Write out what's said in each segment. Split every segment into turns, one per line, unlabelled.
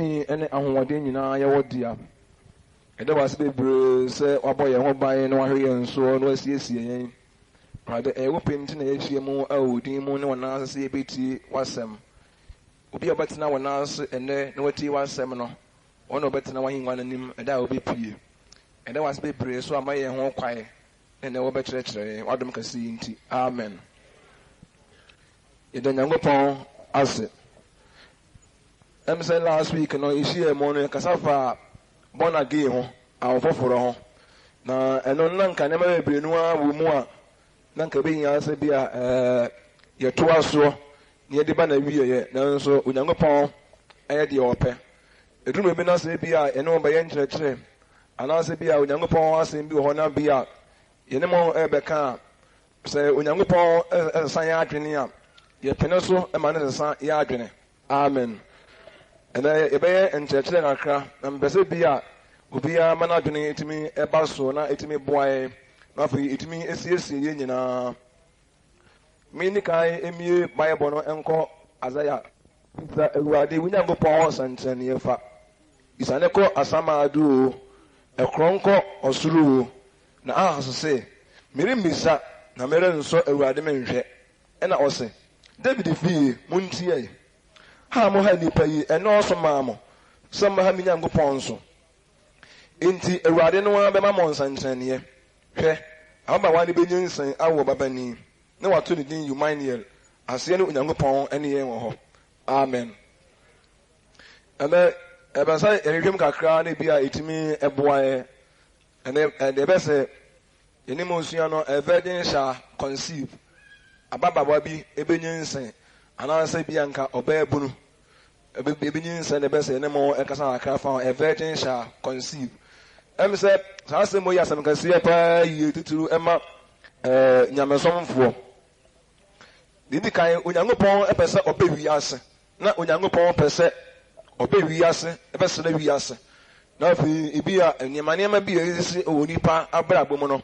me any ahoɔden nyinaa yɛwɔ dia ɛda wase bebree sɛ wabɔ yɛn ho ban na wahwɛ yɛn so na wasiesie yɛn ade ɛwɔ penti na yɛahyia mu a odin mu ne wɔn ase yɛbɛtie wasɛm obi a ɔbɛtena wɔn ase ɛnɛ na watie wasɛm no ɔno ɔbɛtena wahengua n'anim ɛda a ɔbɛpie ɛda wase bebree so ama yɛn ho kwae ɛnɛ wɔbɛkyerɛkyerɛ yɛn wadom kɛse yi nti amen yɛda Nyankopɔn ase. Say last week, no, you see a morning, Casafa, born again, our for now, and on none can never be no more. None can be answer be your 2 hours near the banner. Now, so when younger pond, I had the open. It will be not say be and no by any church, and I say be out younger pond, as in be honor be out. You know more ever say when younger pond, as I yardrinia, your peninsula, a man as a yardrin. Amen. And I obey and church and Accra, and Besabia, Ubia, Managini, it me a basso, not it me boy, nothing, it me a CSC union. Minikai, emu, Bible, and call Azaya. The winner go pause and send you fa. Is an echo Asama do a cronco or suru. Now, as I say, Mirim Missa, Nameran so a radimen, and I say, David Fee, Muntie. Ha mo ha nipa yi eno so maamo some ha mi Nyankopon so enti awurade no wa be ma mo nsankyerene hwe aba wa ne benyin nsan awo babani na wato ne din Humaniel ase ne Nyankopon ene yen wo ho amen ebe sai erehwem kakra na bia etimi eboae ene ebe se yeni mo sua no virgin shall conceive ababa wa bi ebenyin nsan anansa bianka obabunu ebinyin se ne bese ne mo ekasa aka fa a virgin shall conceive say say mo yasam ka sie pa yi tuturu ema nyamesomfo didi kan Onyankopon epese obewi ase na Onyankopon pese obewi ase epese na wi ase na fi ibia nyamane ma bi yesi onipa abrabo mu no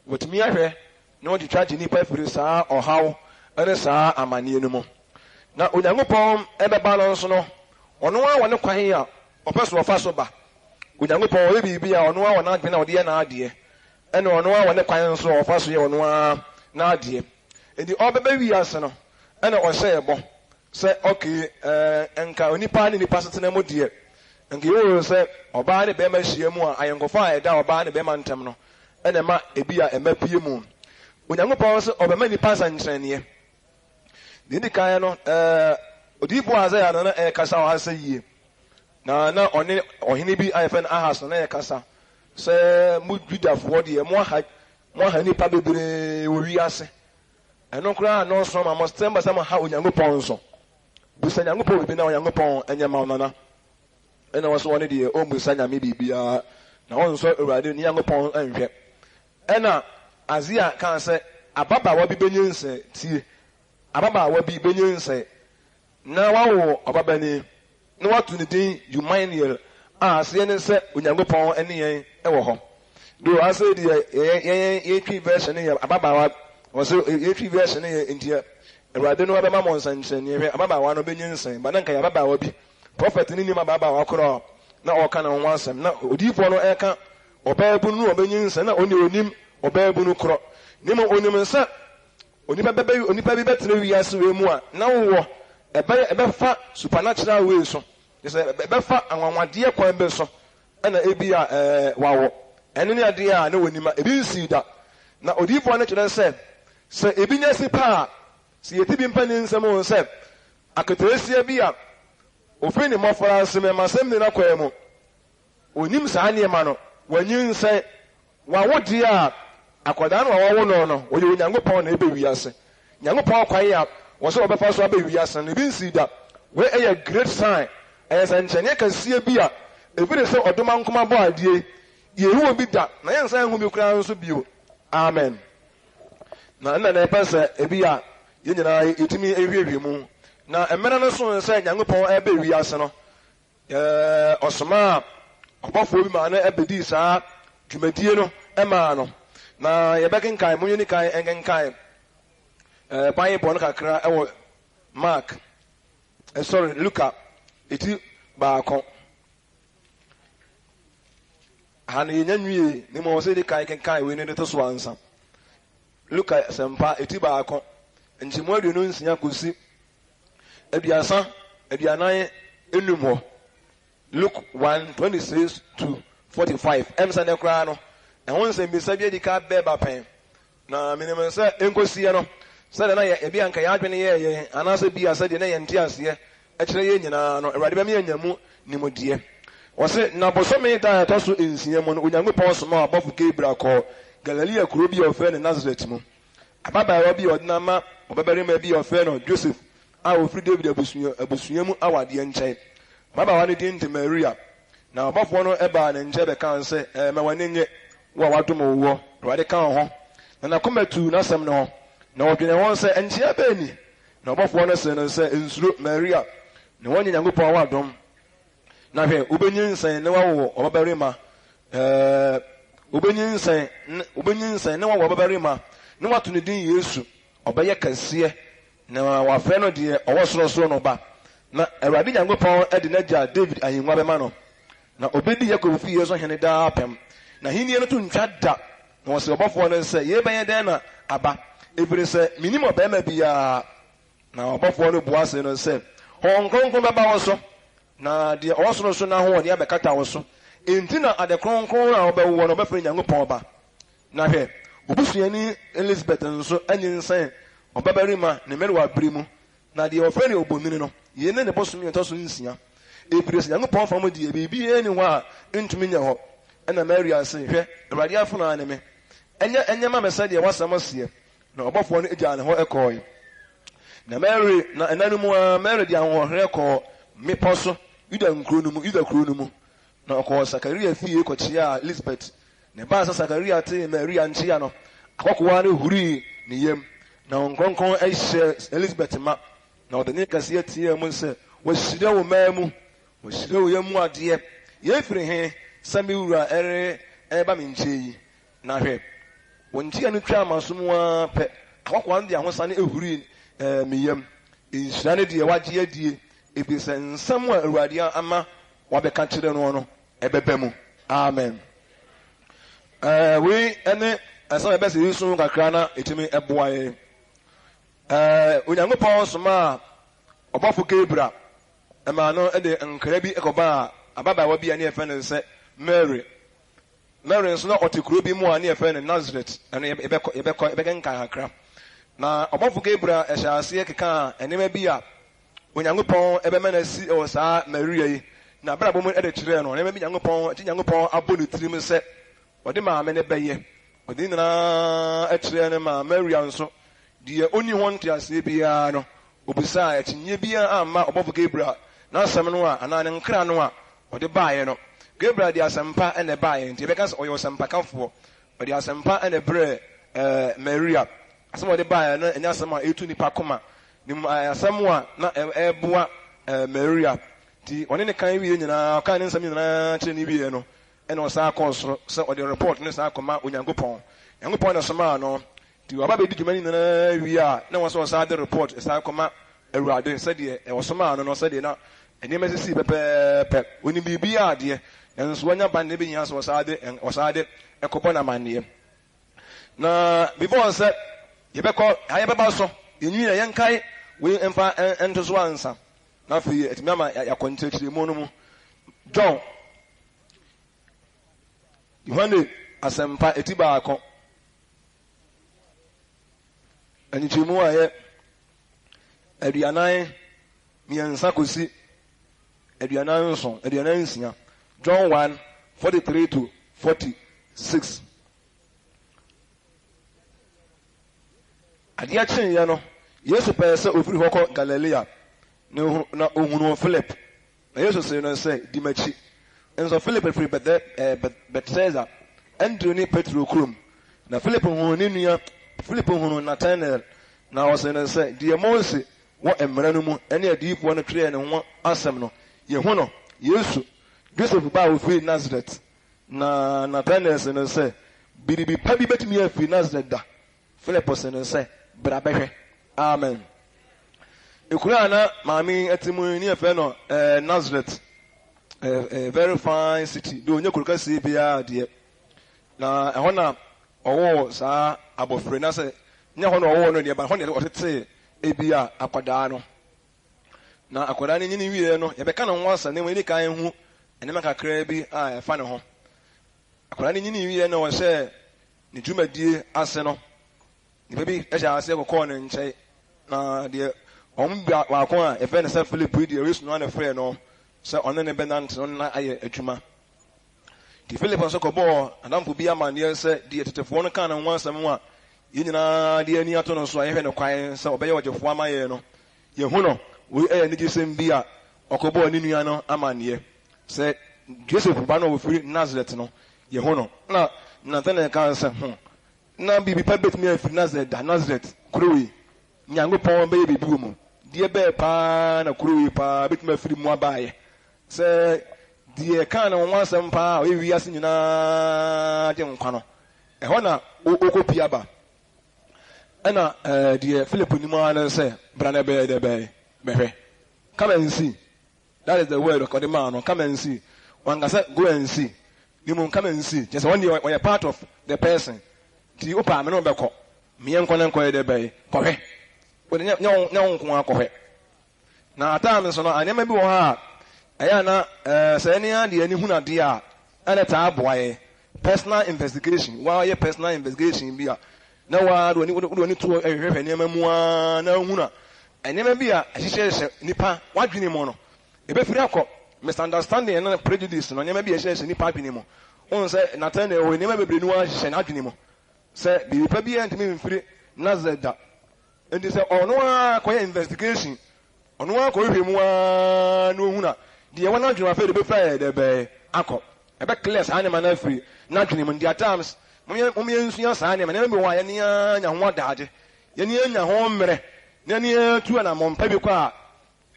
wotumi ahwe na wodi twaje nipa firi saa ohaw ene saa amane no mu na Onyankopon ebe balance no ono a wone kwan a opeso ofa so ba Onyankopon we bibia ono a wona adwe na ode na ade ene ono a wone kwan so ofa so ye ono a na ade edi obebe wi ase no ene o hye ebo se okay enka onipa ne nipa setena mo de enka yo se oba ne be ma hie mu a ayenkofa a eda oba ne be ma ntem no ene ma ebia emapie mu Onyankopon se obema nipa sankyerene Didi kaya no odipo Azaya na kasa wa asa yie na oni ohene bi ayefen Ahas na kasa se mu Judafo de mo ha nipa bebre wo wi ase eno kra no so ma mo stemba sama ha Onyankopon so busa Nyankopon bi na Onyankopon enyama onana ena wo so woni de o busa nyame bibia na won so Awurade ni Nyankopon anhwe ena Azia kan se ababa wa bi benyense tie ababa wa bi benyense na wawo obabani na watu ne din Humaniel ase ne se Onyankopon ene yen ewo ho do ase de ye twi version ye ababa wa so ye twi version ye ntia Awurade no abema mo nsankyerene hwe ababa wa no benyense ba na nka ababa wa bi prophet ni nima ababa wa kro na oka na ho asem na odifo no eka obabu no benyense na oni onim obabu no kro nimo onim nsa onipa bi betre wi ase we mu a na wo ebe fa supernatural way so say ebe fa anwanwade kwan be so na ebi a wawo ene ne ade a na wonima ebi nsi da na odifo na kire se ebi nya si pa si yeti bi mpani nsem won se akateresia bi a ofri ne mofara asem ma sem ne na kwa mu onim saa ne ma no wanyin se wawo de a akoda no wawo no oye Onyankopon na ebe wi ase Nyankopon kwan ya wo so obefa so aba wi ase no bi nsi da we a great sign sanchanye kasie bi a ebire se odoma nkoma bo adie yehu obi da na yensan hu bi kura nso bio amen na na pese ebi a ye nyina etimi ehwehwe mu na emena no so se Nyankopon ebe wi ase no osoma obofo bi ma na ebedi saa dwumadie no ema no na yebeken kai munye ni kai engen kai Bible no kakra ewo Mark sorry Luka eti baako han yenyanwie ni mo se de kan we ne de to so ansa Luke sempa etiba akọ nchimo aduonu nsia kosi aduasa aduanan enum ho Luke 1:26 to 45 emsa ne kra no ehun se mbisa bi edika beba pen na minimum se enkosie no se na ye bi anka ya adwene ye anase bi ase de na ye nti ase e kire ye nyina no awade be me anyamu nimodie wose na bosome da to so ensia mu no onyankopɔn so ma abɔfo Gabriel kɔ Galilea kuro bi ofe ne Nazareth mu ababa bi odinama obabarima bi ofe no Joseph a ofri David abusua mu awade nkyɛn baba wa ne din te Maria na abɔfo no eba ne nkyɛ be kan se ma wanenye wa wadom wo awade kan ho na komatu na sam no na odwene won se enkyia ba ni na abɔfo no se no se nsuro Maria ne wonye Nyankopɔn wadom na hwe obenyin ne wawo obabarima obenyin ne wawo obabarima ne wato ne din Yesu obeye kase na wafre no de ɔwɔsorosoro no ba na Awurade Nyankopɔn ade n'agya David ahenwa bema no na obedi Yakob fi Yesu hene daa pem na hinie no to ntwa da na wɔse ɔbɔfo no sɛ ye bɛyɛ den na aba efiri sɛ minim ɔbɛma bia na ɔbɔfo no bua se no sɛ hon kronkron bɛba wo so na de ɔwɔsorosoro na ho ɔde abɛkata wo so enti na ade kronkron a ɔbɛwo no ɔbɛfrɛ Nyankopɔn ba na hwɛ obusuani Elizabeth nso anyinsan ɔbabarima ne mɛre wa bere mu na de ɔfrɛ ne obonini no ye ne bosom yɛ toso nsia efiri sɛ Nyankopɔn fa mo de biribi ani ho a ntumi nya hɔ ɛna Maria se hwɛ Awurade afuna ne me enye ma mesa de wasam asie na ɔbɔfo no egya ne ho ɛkɔɔ na Mary na enanum a Mary de ahohre kɔ meposo Yuda kuro no mu na ɔkɔ Sakaria fie kɔkyia Elizabeth ne ba sa Sakaria te Maria nkyia no akɔkɔwa no huri ne yam na nkronkron ɛhyɛ Elizabeth ma na ɔde ne kase atie mu sɛ wɔhyira wo maamu wɔhyira wo yamu adeɛ yɛfiri he samiwura ɛba me nkyɛ yi na hwɛ wɔntia no twa amasom a pɛ akɔkɔwa no de ahosa ne ehuri me yam nhyira ne deɛ wagye adie ebi sɛ nsɛm a Awurade ama wabɛka kyerɛ no ɛbɛbɛ mu amen we ene ɛsɛ ɛbɛsɛ yisu kakra na etimi ɛboa yɛ Onyankopɔn soma ɔbɔfo Gabriel ɛma no ɛde nkra bi ɛkɔba ababaawa bi a ne yɛfɛ ne sɛ Mary nso na ɔte kuro bi mu a ne yɛfɛ ne Nazareth ɛno yɛbɛkenkan kakra na ɔbɔfo Gabriel ɛhyɛ aseɛ keka ɛnema bi a Onyankopɔn ɛbɛma na si ɛwɔ saa Maria yi na abrabɔ mu ɛde kyerɛ no ɛnema bi Nyankopɔn abɔ ne tirim sɛ ɔde maame ne bɛyɛ ɔde nyinaa ɛkyerɛ ne ma Maria nso deɛ oni ho nteaseɛ biara no obisa ɛkyinye biara amma ɔbɔfo Gabriel na asɛm no a anaa ne nkra no a ɔde baeɛ no Gabriel de asɛmpa ɛna baeɛ nti yɛbɛka sɛ ɔyɛ ɔsɛmpakafoɔ ɔde asɛmpa ɛna brɛ Maria asɛm ɔde baeɛ no ɛnyɛ asɛm a ɛtu nipa koma nim asɛm a na ɛboa Maria nti ɔne ne kan wie nyinaa ɔka ne nsɛm nyinaa kyerɛ ne wie no ɛna ɔsaa kɔɔ soro sɛ ɔde report ne saa kɔma Onyankopɔn Nyankopɔn na soma no nti waba bɛdi dwuma nyinaa wie a na wɔn sɛ ɔsaa de report saa kɔma Awurade sɛdeɛ ɛwɔ soma no sɛdeɛ na nneɛma sisi pɛpɛɛpɛ oni biribi adeɛ nso wɔnya ban ne bi nya sɛ ɔsaa de ɛkɔbɔ na manneɛ na before sɛ yɛbɛkɔ ayɛbɛba so yɛnwi na yɛnkae wei mfa ɛnto so ansa na afei ɛtumi ama yɛakɔ nkyerɛkyerɛmu no mu John Yohane asɛmpa eti baako anyikyerɛmu a yɛ aduanan mmiɛnsa kosi aduanan nson aduanan nsia John 1:43 to 46 adeɛ kyenyɛ no Yesu pɛɛ sɛ ofiri hɔ kɔ Galilea na ohunu Philip na Yesu sɛ no sɛ di m'akyi nso Philip firi Bethsaida Andrew ne Petro kurom na Philip hunu ne nua Philip hunu Nathanael na ɔsɛ no sɛ deɛ Mose wɔ mmara no mu ɛne adiyifoɔ no twerɛ ne ho asɛm no yɛhu no Yesu Joseph ba ofiri Nazareth na Nathanael sɛ no sɛ biribi pa bi bɛtumi afiri Nazareth da Philip sɛ no sɛ bra bɛhwɛ amen ekura na maame atimu ne yɛfɛ no Nazareth a very fine city. Do you could see Bia, dear? Now, I want to sa abofre na say nya ho no wo no de ba ho ne o tete ebia akwadano na akwadano nyini wie no ye be ka no nwansa ne woni kan hu ene maka kra bi a fa ne ho akwadano nyini wie no wo se ne dwumadie ase no ne bi e sha ase ko ne nche na de bia wa ko a e fe ne se Philip de resu no na frɛ no se ono ne benant no na aye adwuma. The Philip so ko bo adam fu bia man ye se de tetefo no kan na wansam a ye nyina de ani ato no so aye hwe ne kwan se obeye wojefo amaye no ye hu no we ni gisem bia okobo ni nua no amane se Joseph ba no ofiri Nazareth no ye hu no na tane kan se na bibi pa betimi afiri Nazareth kurowi nyango pon be bibi mu de be pa na kurowi pa betimi afiri mu abaye se die kan na wansam pa o wi ase nyina de nkwa no e ho na okopia ba ana die Philip ni mo ana say brana be de be behwe come and see. That is the word of the man. Come and see. One can say go and see. You mun come and see. Just one day when you're part of the person. Ti opa me no be ko me enko na enko de be ko hwe we nya nko akọ na atam so no anyama bi wo ha aya na se ni ade ani hu na de a ana ta aboaye personal investigation wa ye personal investigation bi a na wa do ni to ehwehwe nyama mu a na hu na anyama bi a ahyehyehye nipa wadwene mu no ebe firi akọ misunderstanding and prejudice no nyama bi ahyehyehye nipa adwene mu on se na tan e wo nyama bebre ni wa ahyehyehye na adwene mu se bi pa bi antimi mfiri nazeda endi se ono akoye investigation ono akoye mu a no hu na de wona adwene afa de be fa de be akọ ebe class anima na free na adwene mu ndi times mum ye nsuya sa ne me wa ye ne nya ho adaje ye ne nya ho mmere ne ne tu na mo mpa bi kwa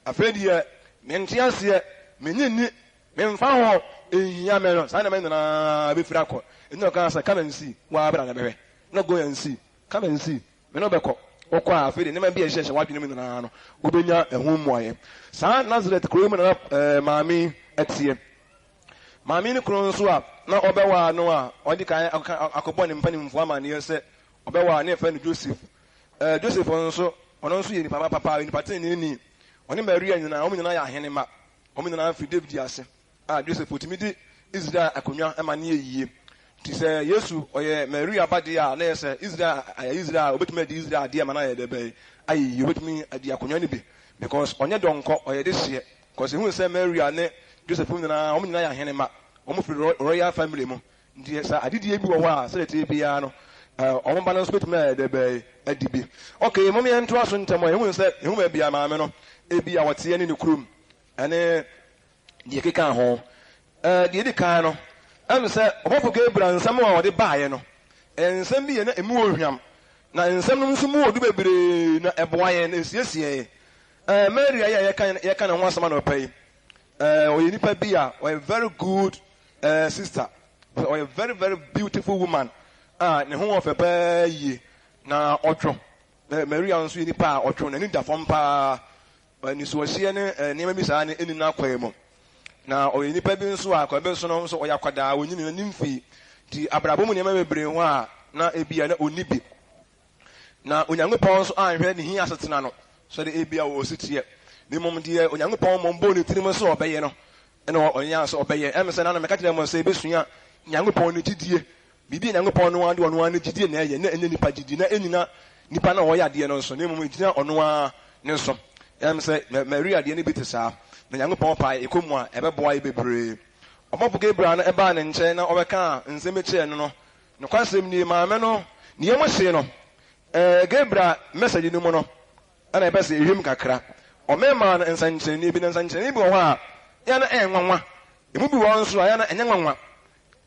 afedi ye me ntiase me nyinni me mfa ho ehia me no sa ne me na be fira akọ eno kan sa come and see wa abra na bebe no go and see come and see me no be ko okwa afedi ne me bi ehye wa dwene mu na no obenya ehun muaye sa Nazareth kro mu na maami etie maami ni kro nso a na obewa no a odi kan akobọ ne mpani mfo ama ne se obewa ne fa no Joseph Joseph nso ono nso ye ni papa ni patin ni oni Maria nyina o nyina ya hene ma o nyina fi David ase Joseph otimi di Israel akonwa ama ne yiye ti se Yesu oye Maria bade a na se Israel obetumi di Israel ade ama na ye de be ayi obetumi adi akonwa ni bi because onye donko oye de hye because hu se Maria ne Joseph nyina o nyina ya hene ma o mo fi royal family mu ndi sa adidi ebi wo a se te bia no o mo balance betumi de be adibi okay mo me ento aso ntemo hu se hu ma bia ma me no ebi a wote ne kurum ane die keka ho die de kan no am se obofo Gabriel nsam a wode baaye no ensam bi ye na emu ohwam na ensam no nso mu odu bebre na eboaye na esiesie Mary ya kan ho asama na opai oye nipa bi a o a very good sister or a very very beautiful woman ne ho of pa yi na otwo Mary nso nipa otwo na ni da fom pa ni so hye ne nema bi saa ne eni na kwae mu na oye nipa bi nso a kwa be so no nso oya kwada onyini na nimfi ti abrabo mu nema bebre ho a na ebia na onibi na onyankopɔn nso anhwɛ ne hi asetena no so de ebia wo sitie ne mom de onyankopɔn mom bo ne tirim so obɛyɛ no ɛna onya so obɛyɛ emse na meka kyerɛ mo sɛ ebesua nyankopɔn ne gidie bibi nyankopɔn no ade ɔno ne gidie na ɛyɛ na enye nipa gidi na enyina nipa na wɔyɛ ade no nso ne mom gyina ɔno a ne nso emse Maria de ne bi te saa na nyankopɔn pa ekomu a ɛbɛboa ye bebree ɔmɔfo Gabriel na ɛba ne nkyɛn na ɔbɛka nsɛm ekyɛ no no kwasɛm ni maame no ne yɛmɔ hye no Gabriel message no mu no ana ɛbɛsɛ ehwem kakra ɔmɛma no nsankyerɛnne bi na nsankyerɛnne bi wɔ hɔ a ya na ɛnwanwa emu bi wɔ nso a ya na ɛnyanwanwa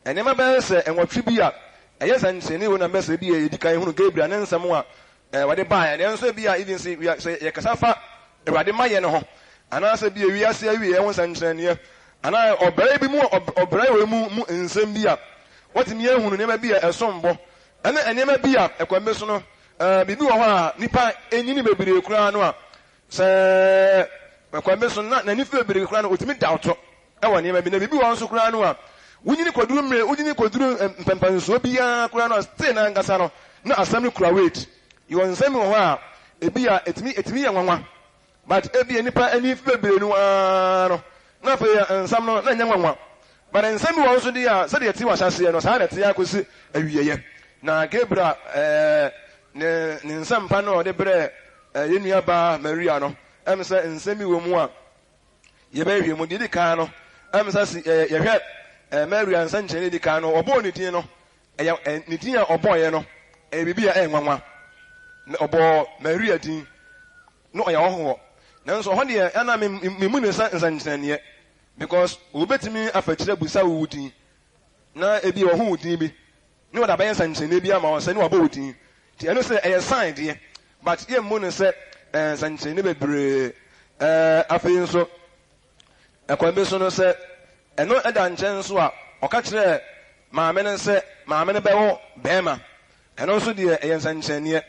ɛnema bɛyɛ sɛ ɛnwɔtwe bi a ɛyɛ nsankyerɛnne wɔ na message bi a yɛdi kan hunu Gabriel ne nsɛm a wɔde baa ɛne nso bi a even sɛ yɛkasa fa Awurade ma yɛ no ho anaasɛ bi ewiase awie ɛho nsankyerɛnne ana ɔbɛrɛ bi mu ɔbɛrɛ wɔ mu nsɛm bi a wɔtumi ehunu nneɛma bi a ɛsɔmbɔ ɛne nneɛma bi a ɛkɔmbe so no bibi wɔ hɔ a nipa enyini bebree kura no a sɛ ɛkɔmbe so na nifa bebree kura no otumi da ɔtɔ ɛwɔ nneɛma bi na bibi wɔn nso koraa no a wunyini koduru mmere wunyini koduru mpɛmpɛnsuo biara koraa no stay na nkasa no na asɛm no kura weight yɛwɔ nsɛm wɔ hɔ a ebi a etimi yɛ nwanwa but ebi nipa ani bebree no no na afei nsɛm no na nyɛ nwanwa but nsɛm wɔ nso di a sɛdeɛ ti wɔ ahyɛseɛ no saa na ti akɔsi awieyɛ na Gabriel ne nsɛm pa no ɔde brɛ yɛ nua ba Maria no ɛm sɛ nsɛm bi wɔ mu a yɛbɛhwɛ mu di kan no ɛm sɛ yɛhwɛ Maria nsɛnkyerɛnne di kan no ɔbɔɔ ne din no ɛyɛ ne din a ɔbɔɔyɛ no ɛyɛ biribi a ɛyɛ nwanwa ɔbɔ Maria din no ɔyɛ ɔhoɔ nanso ɔhɔ deɛ ɛna memu ne nsa nsɛnkyerɛnneɛ because wobɛtumi afakyerɛ busa wo din na ebi ɔho wo din bi ne wɔde abɛyɛ nsɛnkyerɛnne bi ama ɔsɛ ne wabɔ wo din nti ɛno sɛ ɛyɛ sign deɛ but yɛmmu ne sɛ nsɛnkyerɛnne bebree afei nso ɛkwan bi so no sɛ ɛno ɛda nkyɛn nso a ɔka kyerɛ maame no sɛ maame no bɛwɔ bɛrima ɛno nso deɛ ɛyɛ nsɛnkyerɛnneɛ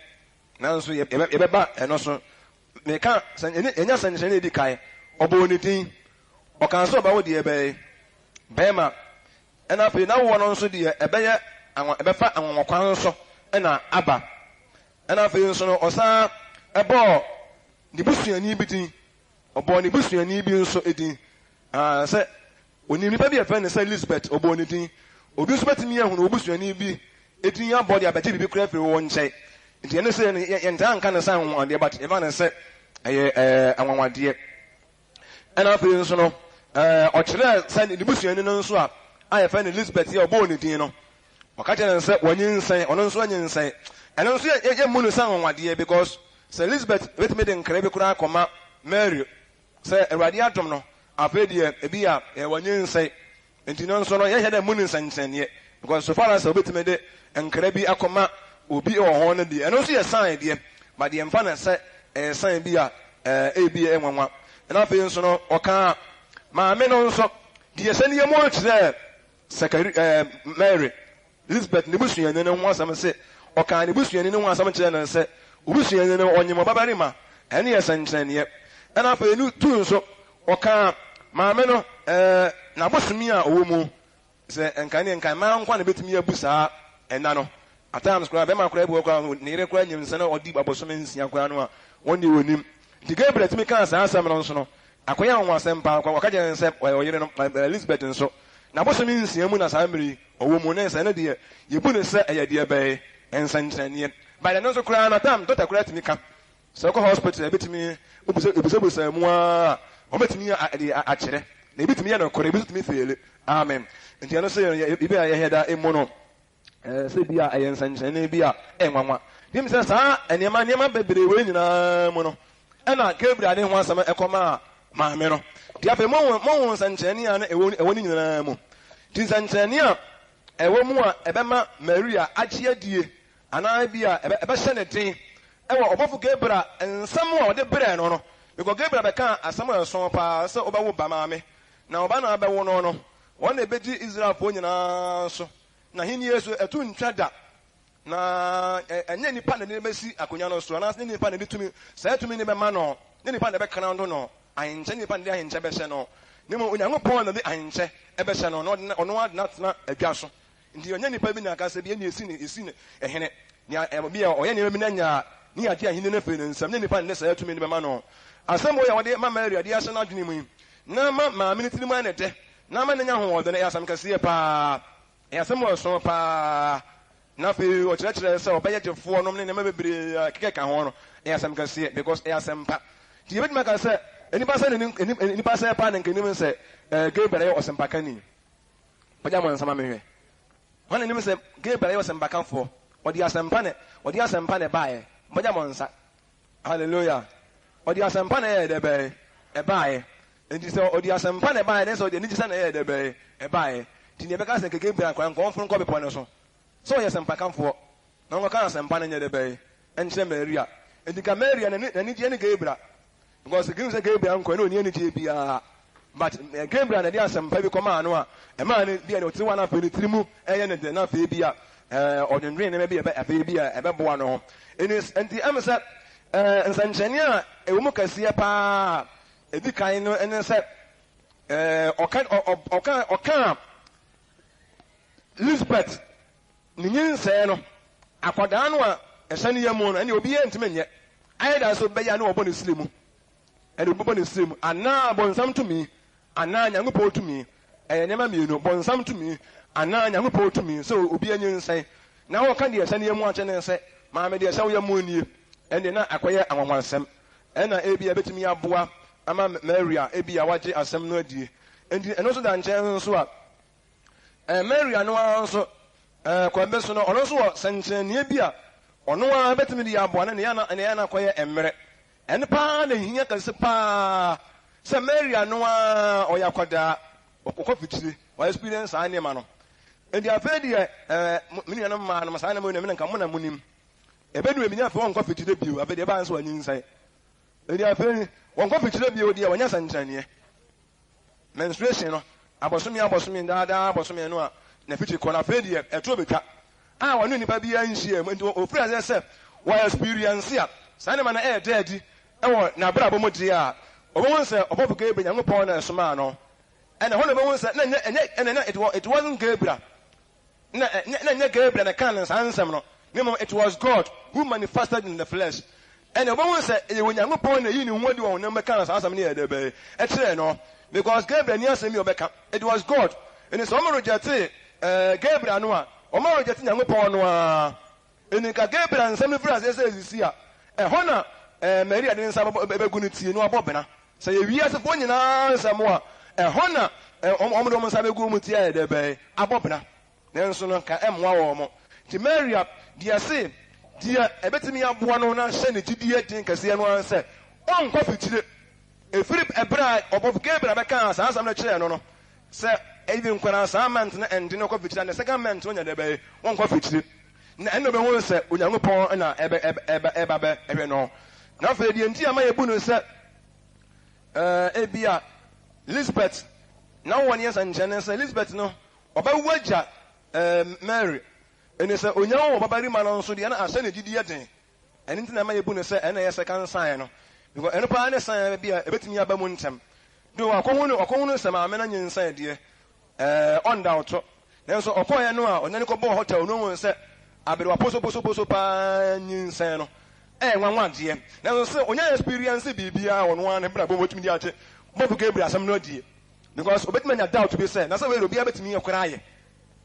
nanso yɛbɛba ɛno so meka ɛnya nsɛnkyerɛnne di kae ɔbɔ ne din ɔka sɛ ɔbɛwɔ deɛ ɛbɛyɛ bɛrima ɛna afei na wowɔ no nso deɛ ɛbɛfa anwanwakwan so ɛna aba ɛna afei nso no ɔsan ɛbɔɔ ne busuani bi din ɔbɔɔ ne busuani bi nso din sɛ onim nipa bi yɛfrɛ ne sɛ Elizabeth ɔbɔɔ ne din obi nso bɛtumi ahunu obusuani bi edin abɔ de abɛgye bibi kura firi wɔn nkyɛn nti ɛno sɛ yɛntaa nka ne sɛ anwanwadeɛ but ɛfa ne sɛ ɛyɛ anwanwadeɛ ɛna afei nso no ɔkyerɛ sɛ ne busuani no nso a yɛfrɛ ne Elizabeth yɛ ɔbɔɔ ne din no ɔka kyerɛ ne sɛ wɔnye nsɛn ɔno nso anye nsɛn ɛno nso yɛmmu no sɛ anwanwadeɛ because sɛ Elizabeth bɛtumi de nkra bi koraa akɔma Mary sɛ Awurade adom no afei deɛ ebi a wɔnye nsɛn nti no nso no yɛhyɛ dɛ mu no nsɛnkyerɛnneɛ because so far as wobɛtumi de nkra bi akɔma obi wɔ hɔ no deɛ ɛno nso yɛ sign deɛ but deɛ mfa no sɛ ɛyɛ sign bi a ebi yɛ nwanwa ɛna afei nso no ɔka maame no nso deɛ sɛ ne yɛ mu akyerɛ Mary Elizabeth ne busuani no ho asɛm sɛ ɔka ne busuani no ho asɛm kyerɛ no sɛ obusuani no ɔnyem ɔbabarima ɛne yɛ nsɛnkyerɛnneɛ ɛna afei no tu nso ɔka maame no n'abosomi a ɔwɔ mu sɛ nkan maa nkwa na betumi abu saa ɛna no at times koraa bɛma koraa bi wɔ koraa ne yere koraa nyim sɛ na ɔdi abosomi nsia koraa no a wɔn de wɔnim nti Gabriel tumi kaa saa asɛm no nso no akɔyɛ wɔn asɛm paa wɔka kyerɛ ne sɛ ɔyere no Elizabeth nso n'abosomi nsia mu na saa mmiri ɔwɔ mu ne sɛ ne deɛ yɛbu ne sɛ ɛyɛ deɛ bɛyɛ nsɛnkyerɛnneɛ bɛyɛ no nso koraa no tam dɔkta koraa tumi ka sɛ ɔkɔ hospital ebitumi ebusabusa mu a ɔbɛtumi akyerɛ na ebitumi yɛ no kɔrɔ ebi tumi feele amen nti ɛno sɛ ebi a yɛhɛ da emu no sɛ bi a ɛyɛ nsɛnkyerɛnne bi a ɛnwanwa nim sɛ saa nneɛma bebree wɔ nyinaa mu no ɛna Gabriel de ho asɛm ɛkɔma maame no nti afei mo nsɛnkyerɛnne a na ɛwɔ ne nyinaa mu nti nsɛnkyerɛnne a ɛwɔ mu a ɛbɛma Maria agye adie anaa bi a ɛbɛhyɛ ne den ɛwɔ ɔbɔfo Gabriel nsɛm a ɔde brɛ no because Gabriel bɛka asɛm a ɛsɔn paa sɛ ɔbɛwo ba maame na ɔba na abɛwo no wɔn na ebegye Israelfoɔ nyinaa so na henni Yesu ɛto ntwa da na ɛnyɛ nipa na ne bɛsi akonnwa no so anaasɛ ne nipa na de tumi sɛ ɛtumi ne bɛma no ne nipa na ɛbɛkana no no ahenkyɛ nipa na de ahenkyɛ bɛhyɛ no ne mu Onyankopɔn na de ahenkyɛ ɛbɛhyɛ no na ɔno adena tena adwa so nti ɔnyɛ nipa bi na akasa bi ɛna esi ne ɛhene nea bi a ɔyɛ nneɛma bi na nya ne agye ahene no fɛ ne nsɛm ne nipa na sɛ ɛtumi ne bɛma no asɛm wɔyɛ wɔde ma Maria de ahyɛ n'adwene mu yi na ma maame ne tiri mu ayɛ ne dɛ na ma ne nya hoɔden no ɛyɛ asɛm kɛseɛ paa ɛyɛ asɛm wɔ so paa na afei ɔkyerɛkyerɛ sɛ ɔbɛyɛ gyefoɔ nom ne nneɛma bebree keka ka ho no ɛyɛ asɛm kɛseɛ because ɛyɛ asɛm pa nti yɛbɛtumi aka sɛ nipa sɛ paa ne nkanim sɛ Gabriel yɛ ɔsɛmpakani ɔgya mo nsɛm amehwɛ wɔn anim sɛ Gabriel yɛ ɔsɛmpakafoɔ ɔde asɛmpa ne baeɛ ɔgya mo nsa hallelujah ɔde asɛmpa na ɛyɛ dɛ ɛbaeɛ nti sɛ ɔde asɛmpa na ɛbaeɛ ne sɛ ɔde anigye sɛ na ɛyɛ dɛ ɛbaeɛ nti ne ɛbɛka sɛ Gabriel akora nkɔmforo nkɔ bepɔ no so sɛ ɔyɛ asɛmpakamfoɔ na ɔka asɛmpa no nyɛ dɛ ɛnkyerɛ Maria nti ka Maria n'anigye ne Gabriel because gim sɛ Gabriel nkɔ ne ɔni anigye biara but Gabriel na de asɛmpa bi kɔmaa no a ɛmaa ne bi a ne ɔtiri wa no afei ne tiri mu ɛyɛ ne dɛ na afei bi a ɔdwendwen ne bi afei bi a ɛbɛboa no ho nti ɛm sɛ nsɛnkyerɛnne a ɛwɔ mu kɛseɛ paa ɛdi kan no ɛne sɛ ɔka Elizabeth ne nyinsɛɛ no akwadaa no a ɛhyɛ ne yam no ɛne obi yɛ ntumi nyɛ ayɛ da so bɛyɛ ne wɔbɔ ne sire mu ɛde bɔbɔ ne sire mu anaa bɔnsam tumi anaa Nyankopɔn tumi ɛyɛ nneɛma mmienu bɔnsam tumi anaa Nyankopɔn tumi sɛ obi nyinsɛn na wɔka deɛ ɛhyɛ ne yam akyɛ ne sɛ maame deɛ ɛhyɛ wo yam nie ɛne na akɔyɛ anwanwansɛm ɛna ebi ɛbɛtumi aboa ama Mary a ebi a wagye asɛm no adie enti ɛno nso da nkyɛn nso a Mary ano nso kwambe so no ɔno nso wɔ sɛnkyerɛnneɛ bi a ɔno a bɛtumi de aboa ne yɛ na kɔyɛ mmerɛ ɛne paa na hinya kɛse paa sɛ Mary ano a ɔyɛ akwadaa ɔkɔ fitiri ɔyɛ experience saa nneɛma no enti afei deɛ me nuanom maa no saa nneɛma no nka mo na monim ɛbɛdu eminya afei wɔnkɔ fitiri bio afei deɛ ɛbaa nso wɔnyinsɛn enti afei wɔnkɔ fitiri bio deɛ wɔnyɛ sɛnkyerɛnneɛ menstruation no abɔsome daadaa abɔsome no a na fitiri kɔ na afei deɛ ɛturo betwa a wɔne nipa bi anhyia mu nti ofiri asɛ sɛ wɔ experience a saa nneɛma no ɛyɛ dɛɛdi ɛwɔ n'abrabɔ mu deɛ a ɔbɛhu sɛ ɔbɔfo Gabriel Nyankopɔn na ɛsomaa no ɛna hɔ na ɔbɛhu sɛ it wasn't Gabriel na nyɛ Gabriel na ka ne saa nsɛm no mmom it was God who manifested in the flesh ɛna ɔbɛhu sɛ ɛyɛ Nyankopɔn na yi ne ho adi wɔ honam bɛka na saa asɛm no yɛ dɛ bɛyɛ ɛkyerɛ no because Gabriel ni asɛm yi ɔbɛka it was God ɛne sɛ ɔmo rejecte Gabriel no a ɔmo rejecte Nyankopɔn no a ɛne ka Gabriel nsɛm no firi asɛ sɛ esisi a ɛhɔ na Maria de nsa bɛgu ne tie no abɔ bena sɛ yɛwie asefoɔ nyinaa nsɛm a ɛhɔ na ɔmo de ɔmo nsa bɛgu mu tie ayɛ dɛ bɛyɛ abɔ bena nanso no ka ɛmmoa wɔ ɔmo nti Maria deɛ ɛbɛtumi aboa no na hyɛ ne gyidie den kɛseɛ no ansɛ ɔnkɔ fitire efiri ɛbrɛ a ɔbɔfo Gabriel bɛka saa asɛm no kyerɛ no sɛ even nkwana saa mant no ɛnde no kɔ fitire na second mant no nya dɛ bɛyɛ wɔnkɔ fitire na ɛnna ɔbɛhu sɛ Onyankopɔn na ɛba ɛhwɛ no na afei deɛ nti ama yɛbu no sɛ ebia Elizabeth na wɔn yɛ sɛnkyɛn sɛ Elizabeth no ɔbɛwu agya Mary ɛne sɛ onyaa wɔ babarima no nso deɛ na ahyɛ ne gyidi yɛ den ɛne nti na ama yɛbu no sɛ ɛna yɛ second sign no because ɛno paa ne sign bi a ɛbɛtumi aba mu ntɛm do ɔkɔho no sɛ maame no nyinsɛn deɛ ɔnda ɔtɔ nanso ɔkɔɔyɛ no a ɔnani kɔbɔɔ hotel no hu sɛ aberewa posoposoposo paa nyinsɛn no nwanwa adeɛ nanso sɛ ɔnya experience biribiara ɔno ara ne bra bɔ wɔtumi de akyɛ bɔfo Gabriel asɛm no adie because obɛtumi anya doubt bi sɛ na sɛ wɔyɛ obiara bɛtumi yɛ koraa ayɛ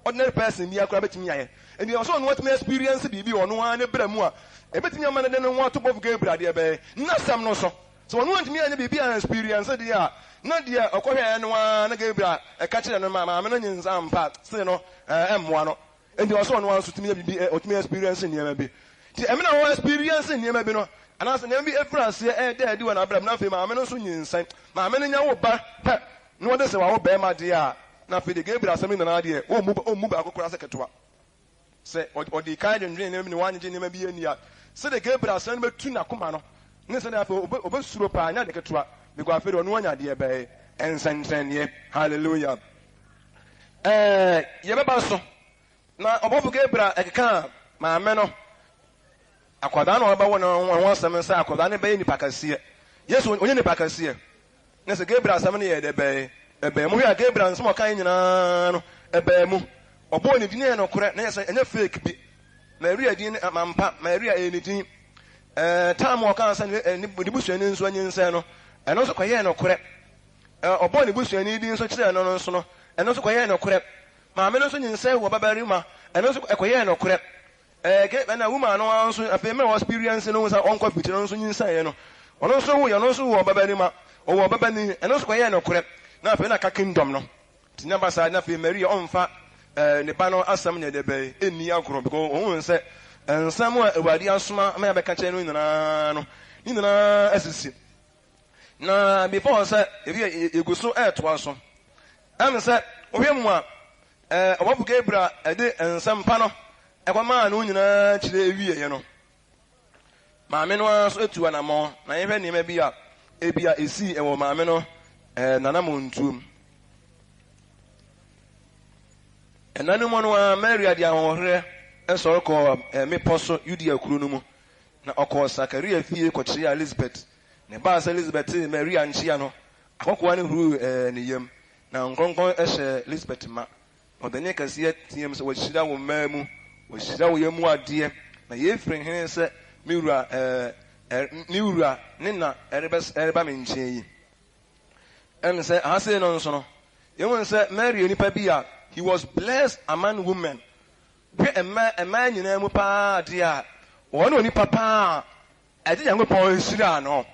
ordinary person bi akora bɛtumi ayɛ ɛnti ɔsɛ ɔno wɔtumi experience biribi ɔno ara ne bra mu a ɛbɛtumi ama ne de no ho ato bɔfo Gabriel adeɛ bɛyɛ na sɛm no so sɛ ɔno antumi anya biribi a experience deɛ a na deɛ ɔkɔhwɛ no ara na Gabriel ɛka kyerɛ no maame no nyinsa mpa se no ɛmmoa no enti ɔsɛ ɔno ara nso tumi biribi ɔtumi experience nneɛma bi nti ɛmena wɔ experience nneɛma bi no anaasɛ nneɛma bi ɛfiri aseɛ ɛyɛ adi wɔ n'abrabɔ na afei maame no nso nyinsɛn maame no nya wo ba pɛ na wɔde sɛ wawo bɛrima deɛ a na afei de Gabriel asɛm nyinaa deɛ ɔmmu baako koraa sɛ ketewa sɛ ɔde kan dwendwen nneɛma bi ne wanyegye nneɛma bi ani a sɛ de Gabriel asɛm no bɛtu n'akoma no ne sɛ de afei ɔbɛsuro paa nya de ketewa because afei de ɔno wanya deɛ bɛyɛ ɛnsɛnkyerɛnneɛ hallelujah yɛbɛba so na ɔbɔfo Gabriel ɛkeka maame no akwadaa na ɔbɛwɔ no ho asɛm sɛ akwadaa no bɛyɛ nipa kɛseɛ Yesu onye nipa kɛseɛ na sɛ Gabriel asɛm no yɛ dɛ ɛbɛɛ mu hwɛ a Gabriel nsɛm ɔkan nyinaa no ɛbɛɛ mu ɔbɔɔ ne din yɛ nokorɛ na yɛ sɛ ɛnyɛ fake bi Maria din amampa Maria ɛyɛ ne din time ɔkan sɛ ne busuani nso anyinsɛn no ɛno nso kɔyɛɛ nokorɛ ɔbɔɔ ne busuani din nso kyerɛɛ no nso no ɛno nso kɔyɛɛ nokorɛ maame no nso nyinsɛn wɔ babarima ɛno nso ɛkɔyɛɛ nokorɛ ɛna woman no nso afei mɛ experience no nso ɔnkɔ fitiri no nso nyinsɛn no ɔno nso wɔ babarima ɔwɔ babani ɛno nso kɔyɛɛ nokorɛ na afei na ka kingdom no nti na basa na afei Maria ɔmfa ne ba no asɛm nyɛ dɛ bɛyɛ ɛnni agorɔ because ɔhu sɛ nsɛm a Awurade asoma ama yɛbɛka kyerɛ no nyinaa no ne nyinaa asisi na before sɛ ebi egu so ɛɛtoa so ɛne sɛ wohwɛ mu a ɔbɔfo Gabriel ɛde nsɛm pa no ɛkɔmaa no nyinaa kyerɛ ewieɛ no maame no nso etu anamɔ na yɛhwɛ nneɛma bi a ebi a esi ɛwɔ maame no nanamontuom ɛnanom no a Maria de ahoɔherɛ ɛsɔre kɔɔ mepɔ so Yudea kuro no mu na ɔkɔɔ Sakaria fie kɔkyerɛ Elizabeth ne baa sɛ Elizabeth Maria nkyia no akɔkoa ne huru ne yam na nkronkron ɛhyɛ Elizabeth ma ɔdane kɛseɛ team sɛ wɔhyira wo mmaa mu wɔhyira wo yam adeɛ na yɛfiri hene sɛ me wura ne na ɛreba me nkyɛn yi ɛne sɛ ahase no nso no yɛhu sɛ Mary nipa bi a he was blessed among women hwɛ ɛmaa nyinaa mu paa adeɛ a wɔne onipa paa ɛgye Nyankopɔn nhyira no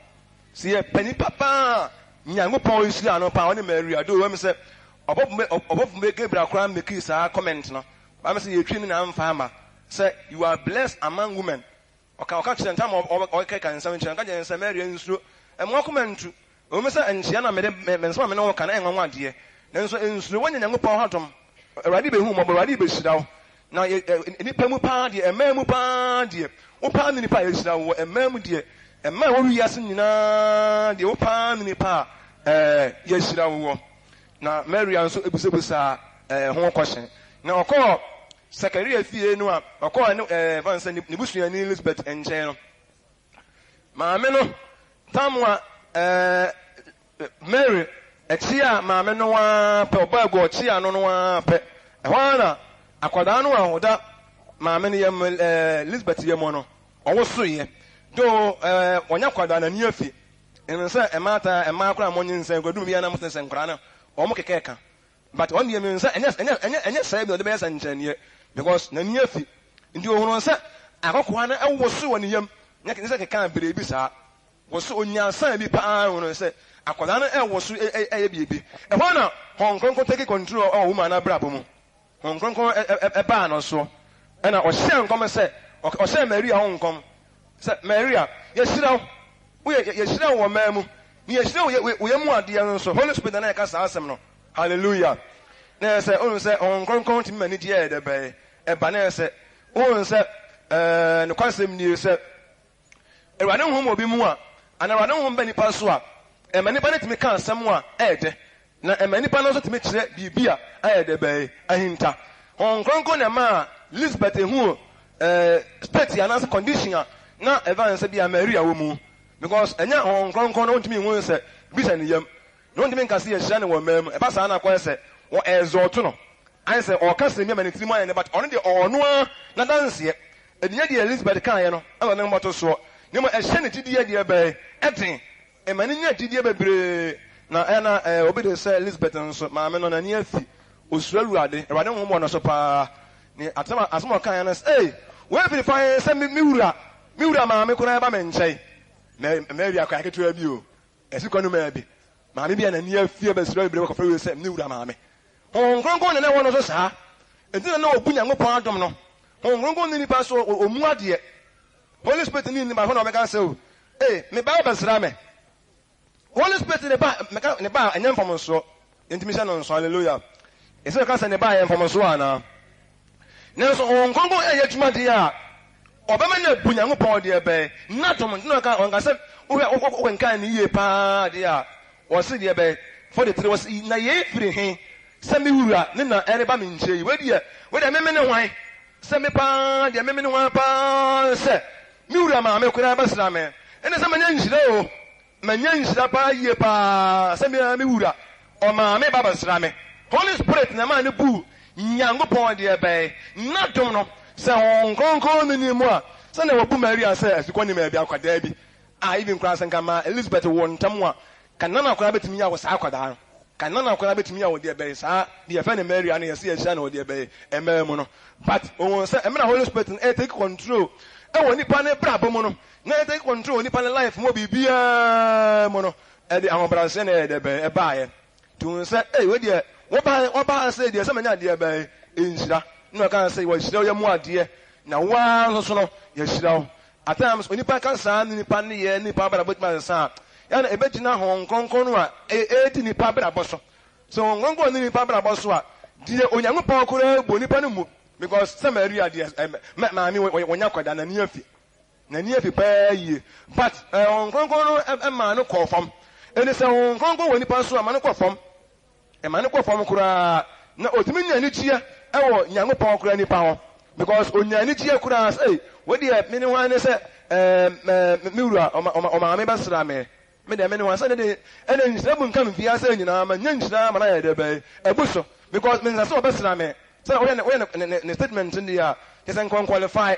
sɛ yɛpɛ nipa paa Nyankopɔn nhyira no paa ɔne Mary ado wɔm sɛ ɔbɔfo Gabriel koraa mmɛkii saa comment no wɔm sɛ yɛtwi ne na mfa ama sɛ you are blessed among women ɔka kyerɛ ntam ɔkɛka nsɛm nkyerɛ nka gyɛ sɛ Mary nsuro ɛmoa koma ntu wɔm sɛ nhyia na mede nsɛm a mene wɔka na ɛnwanwa adeɛ nanso nsuro wɔnyɛ Nyankopɔn hadom Awurade bɛhu mmɔbɔ Awurade bɛhyira wo na nipa mu paa deɛ ɛmaa mu paa deɛ wo paa ne nipa a yɛhyira wo ɛmaa mu deɛ ɛmaa wɔre wiase nyinaa deɛ wo paa ne nipa a yɛhyira wo wɔ na Mary nso ebusabusa ho kɔhyɛn na ɔkɔɔ Sakaria fie no a ɔkɔɔ ne fan sɛ ne busuani Elizabeth nkyɛn no maame no tam a Mary ɛkyi a maame no wa pɛ ɔbaa gu ɔkyi a no wa pɛ ɛhɔ na akwadaa no a ɔda maame no yam Elizabeth yam no ɔwosoeɛ do ɔnya akwadaa n'ani afi ɛno sɛ ɛmaa koraa mɔnye nsɛn kwadum bia na mo sɛ nkwadaa no ɔmo kɛkɛɛka but ɔno deɛ mehu sɛ ɛnyɛ sɛe bi ɔde bɛyɛ sɛ nkyɛneɛ because n'ani afi nti ɔhunu sɛ akɔkoa no ɛwoso wɔ ne yam nyɛ sɛ keka berebi saa wɔso onyansa bi paa ɔhunu sɛ akwadaa no ɛwoso ɛyɛ biribi ɛhɔ na Hong Kong take control ɔwɔ woman abrabɔ mu Hong Kong ɛbaa no so ɛna ɔhyɛ nkɔm sɛ ɔhyɛ Maria ho nkɔm sɛ Maria yɛhyira wo yɛhyira wo wɔ maa mu ne yɛhyira wo yɛ mu adeɛ no nso Holy Spirit na ɛka saa asɛm no hallelujah na sɛ ɔno sɛ Hong Kong timi ma ne die ɛyɛ dɛbɛɛ ɛba na sɛ ɔno sɛ ne kwasɛm nie sɛ Awurade honhom obi mu a ana Awurade honhom bɛ nipa so a ɛma nipa no tumi ka asɛm a ɛyɛ na ɛma nipa no nso tumi kyerɛ biribi a ɛyɛ dɛbɛɛ ahinta Hong Kong na ma Elizabeth ehu state anaasɛ condition a na ɛva nsa bi a Maria wɔ mu because ɛnyɛ Hong Kong no ntumi hu sɛ bi sɛ ne yam na ntumi nka sɛ yɛhyira ne wɔ mmaa mu ɛba saa na akɔyɛ sɛ wɔ ɛzɔɔto no ayɛ sɛ ɔka sɛ miama ne tirim ayɛ ne but ɔno deɛ ɔnoa na danseɛ ɛdinya deɛ Elizabeth kaeɛ no ɛwɔ ne mmɔto soɔ ne mu ɛhyɛ ne tidiɛ deɛ bɛɛ ɛten ɛma ne nya tidiɛ bebree na ɛna obi de sɛ Elizabeth nso maame no n'ani afi osuro Awurade Awurade ho mmɔ no so paa ne asɛm ɔkaeɛ no sɛ wɔafiri fa sɛ me wura maame koraa ɛba me nkyɛn Mary akɔ aketewa bi o ɛsi kɔ no maa bi maame bi a n'ani afie bɛsirɛ bebree wɔkɔfrɛ wei sɛ me wura maame Hong Kong na ɛwɔ no so saa ɛnti na ɔbu Nyankopɔn adom no Hong Kong ne nipa so ɔmu adeɛ Holy Spirit ne nipa hɔ na ɔbɛka sɛ o me ba bɛsra me Holy Spirit ne ba ɛnyɛ mfomsoɔ ntimi hyɛ no nso hallelujah ɛsɛ ka sɛ ne ba yɛ mfomsoɔ anaa nanso Hong Kong ɛyɛ adwuma deɛ a ɔbɛma ne abu Nyankopɔn deɛ bɛɛ na tom ntina ɔnka sɛ wohwɛ nkan ne yie paa deɛ a wɔse deɛ bɛɛ 43 wɔse na yɛfiri he sɛ me wura ne na ɛreba me nkyɛn yi wɛdeɛ meme ne hwan sɛ me paa deɛ meme ne hwan paa sɛ me wura maame koraa bɛsra me ɛne sɛ manya nhyira o manya nhyira paa yie paa sɛ me wura ɔmaame ba bɛsra me Holy Spirit na ma ne bu Nyankopɔn deɛ bɛɛ na dom no sɛ Hong Kong ne ni mu a sɛ na wɔbu Maria sɛ asikɔ ne ma bi akwadaa bi a even koraa sɛ nka ma Elizabeth wɔ ntam a kanana koraa bɛtumi yɛ wɔ saa akwadaa no kanana koraa bɛtumi yɛ wɔ deɛ bɛyɛ saa deɛ fɛ ne Maria no yɛsɛ yɛhyia no wɔ deɛ bɛyɛ ɛmɛɛ mu no but wɔn sɛ ɛmɛ na Holy Spirit no take control ɛwɔ nipa ne brabɔ mu no na take control nipa ne life mu biribiara mu no ɛde ahobrɛaseɛ na ɛyɛ deɛ bɛyɛ ɛbaayɛ to sɛ wɔ deɛ wɔbaa sɛ deɛ sɛ manya deɛ bɛyɛ nhyira na ɔka sɛ wɔhyira yɛ mu adeɛ na waa nso so no yɛhyira wo at times onipa ka saa ne nipa ne yɛ nipa brabɔ tuma saa yana ebegyina Hong Kong no a edi nipa brabɔ so Hong Kong ne nipa brabɔ so a deɛ Onyankopɔn koraa bɔ nipa no mu because sɛ Maria deɛ maame wɔnya kwada n'ani afi paa yie but Hong Kong no ɛma no kɔ fam ɛne sɛ Hong Kong wɔ nipa so ama no kɔ fam ɛma no kɔ fam koraa na otumi nya ne kyia ɛwɔ Nyankopɔn koraa nipa hɔ because onya ne kyia koraa sɛ wɔde me ne hwan ne sɛ me wura ɔmaame bɛsra me me de me no asa de ene nhyira bu nka me fia asa nyina ma nya nhyira ma na ye de be ebuso because me nsa so obesra me say we statement in there just can qualify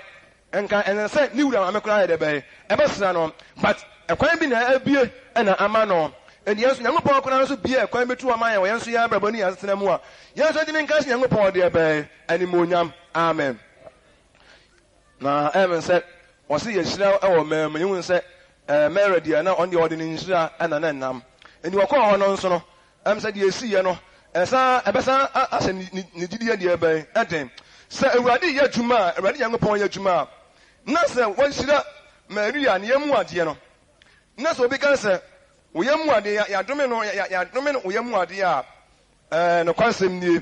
enka and say ni wura ma me kura ye de be ebesra no but ekwan bi na abie na ama no and yes Nyankopon kura so bie ekwan betu ama ye yenso ya brabani asena mu a yenso de me nka se Nyankopon de be animonyam amen na amen say o se ye hyira e wo mem yun say Mary dia na on the ordinary nhyira na na nam eni wokọ ho no nso no say de esi ye no esa ebesa ase ni didi ye de be eden say Awurade ye adwuma Awurade Nyankopon ye adwuma na say won hyira Maria ne yemu ade no na so obi kan say wo yemu ade ya dome no ya dome no wo yemu ade a no kwansem nie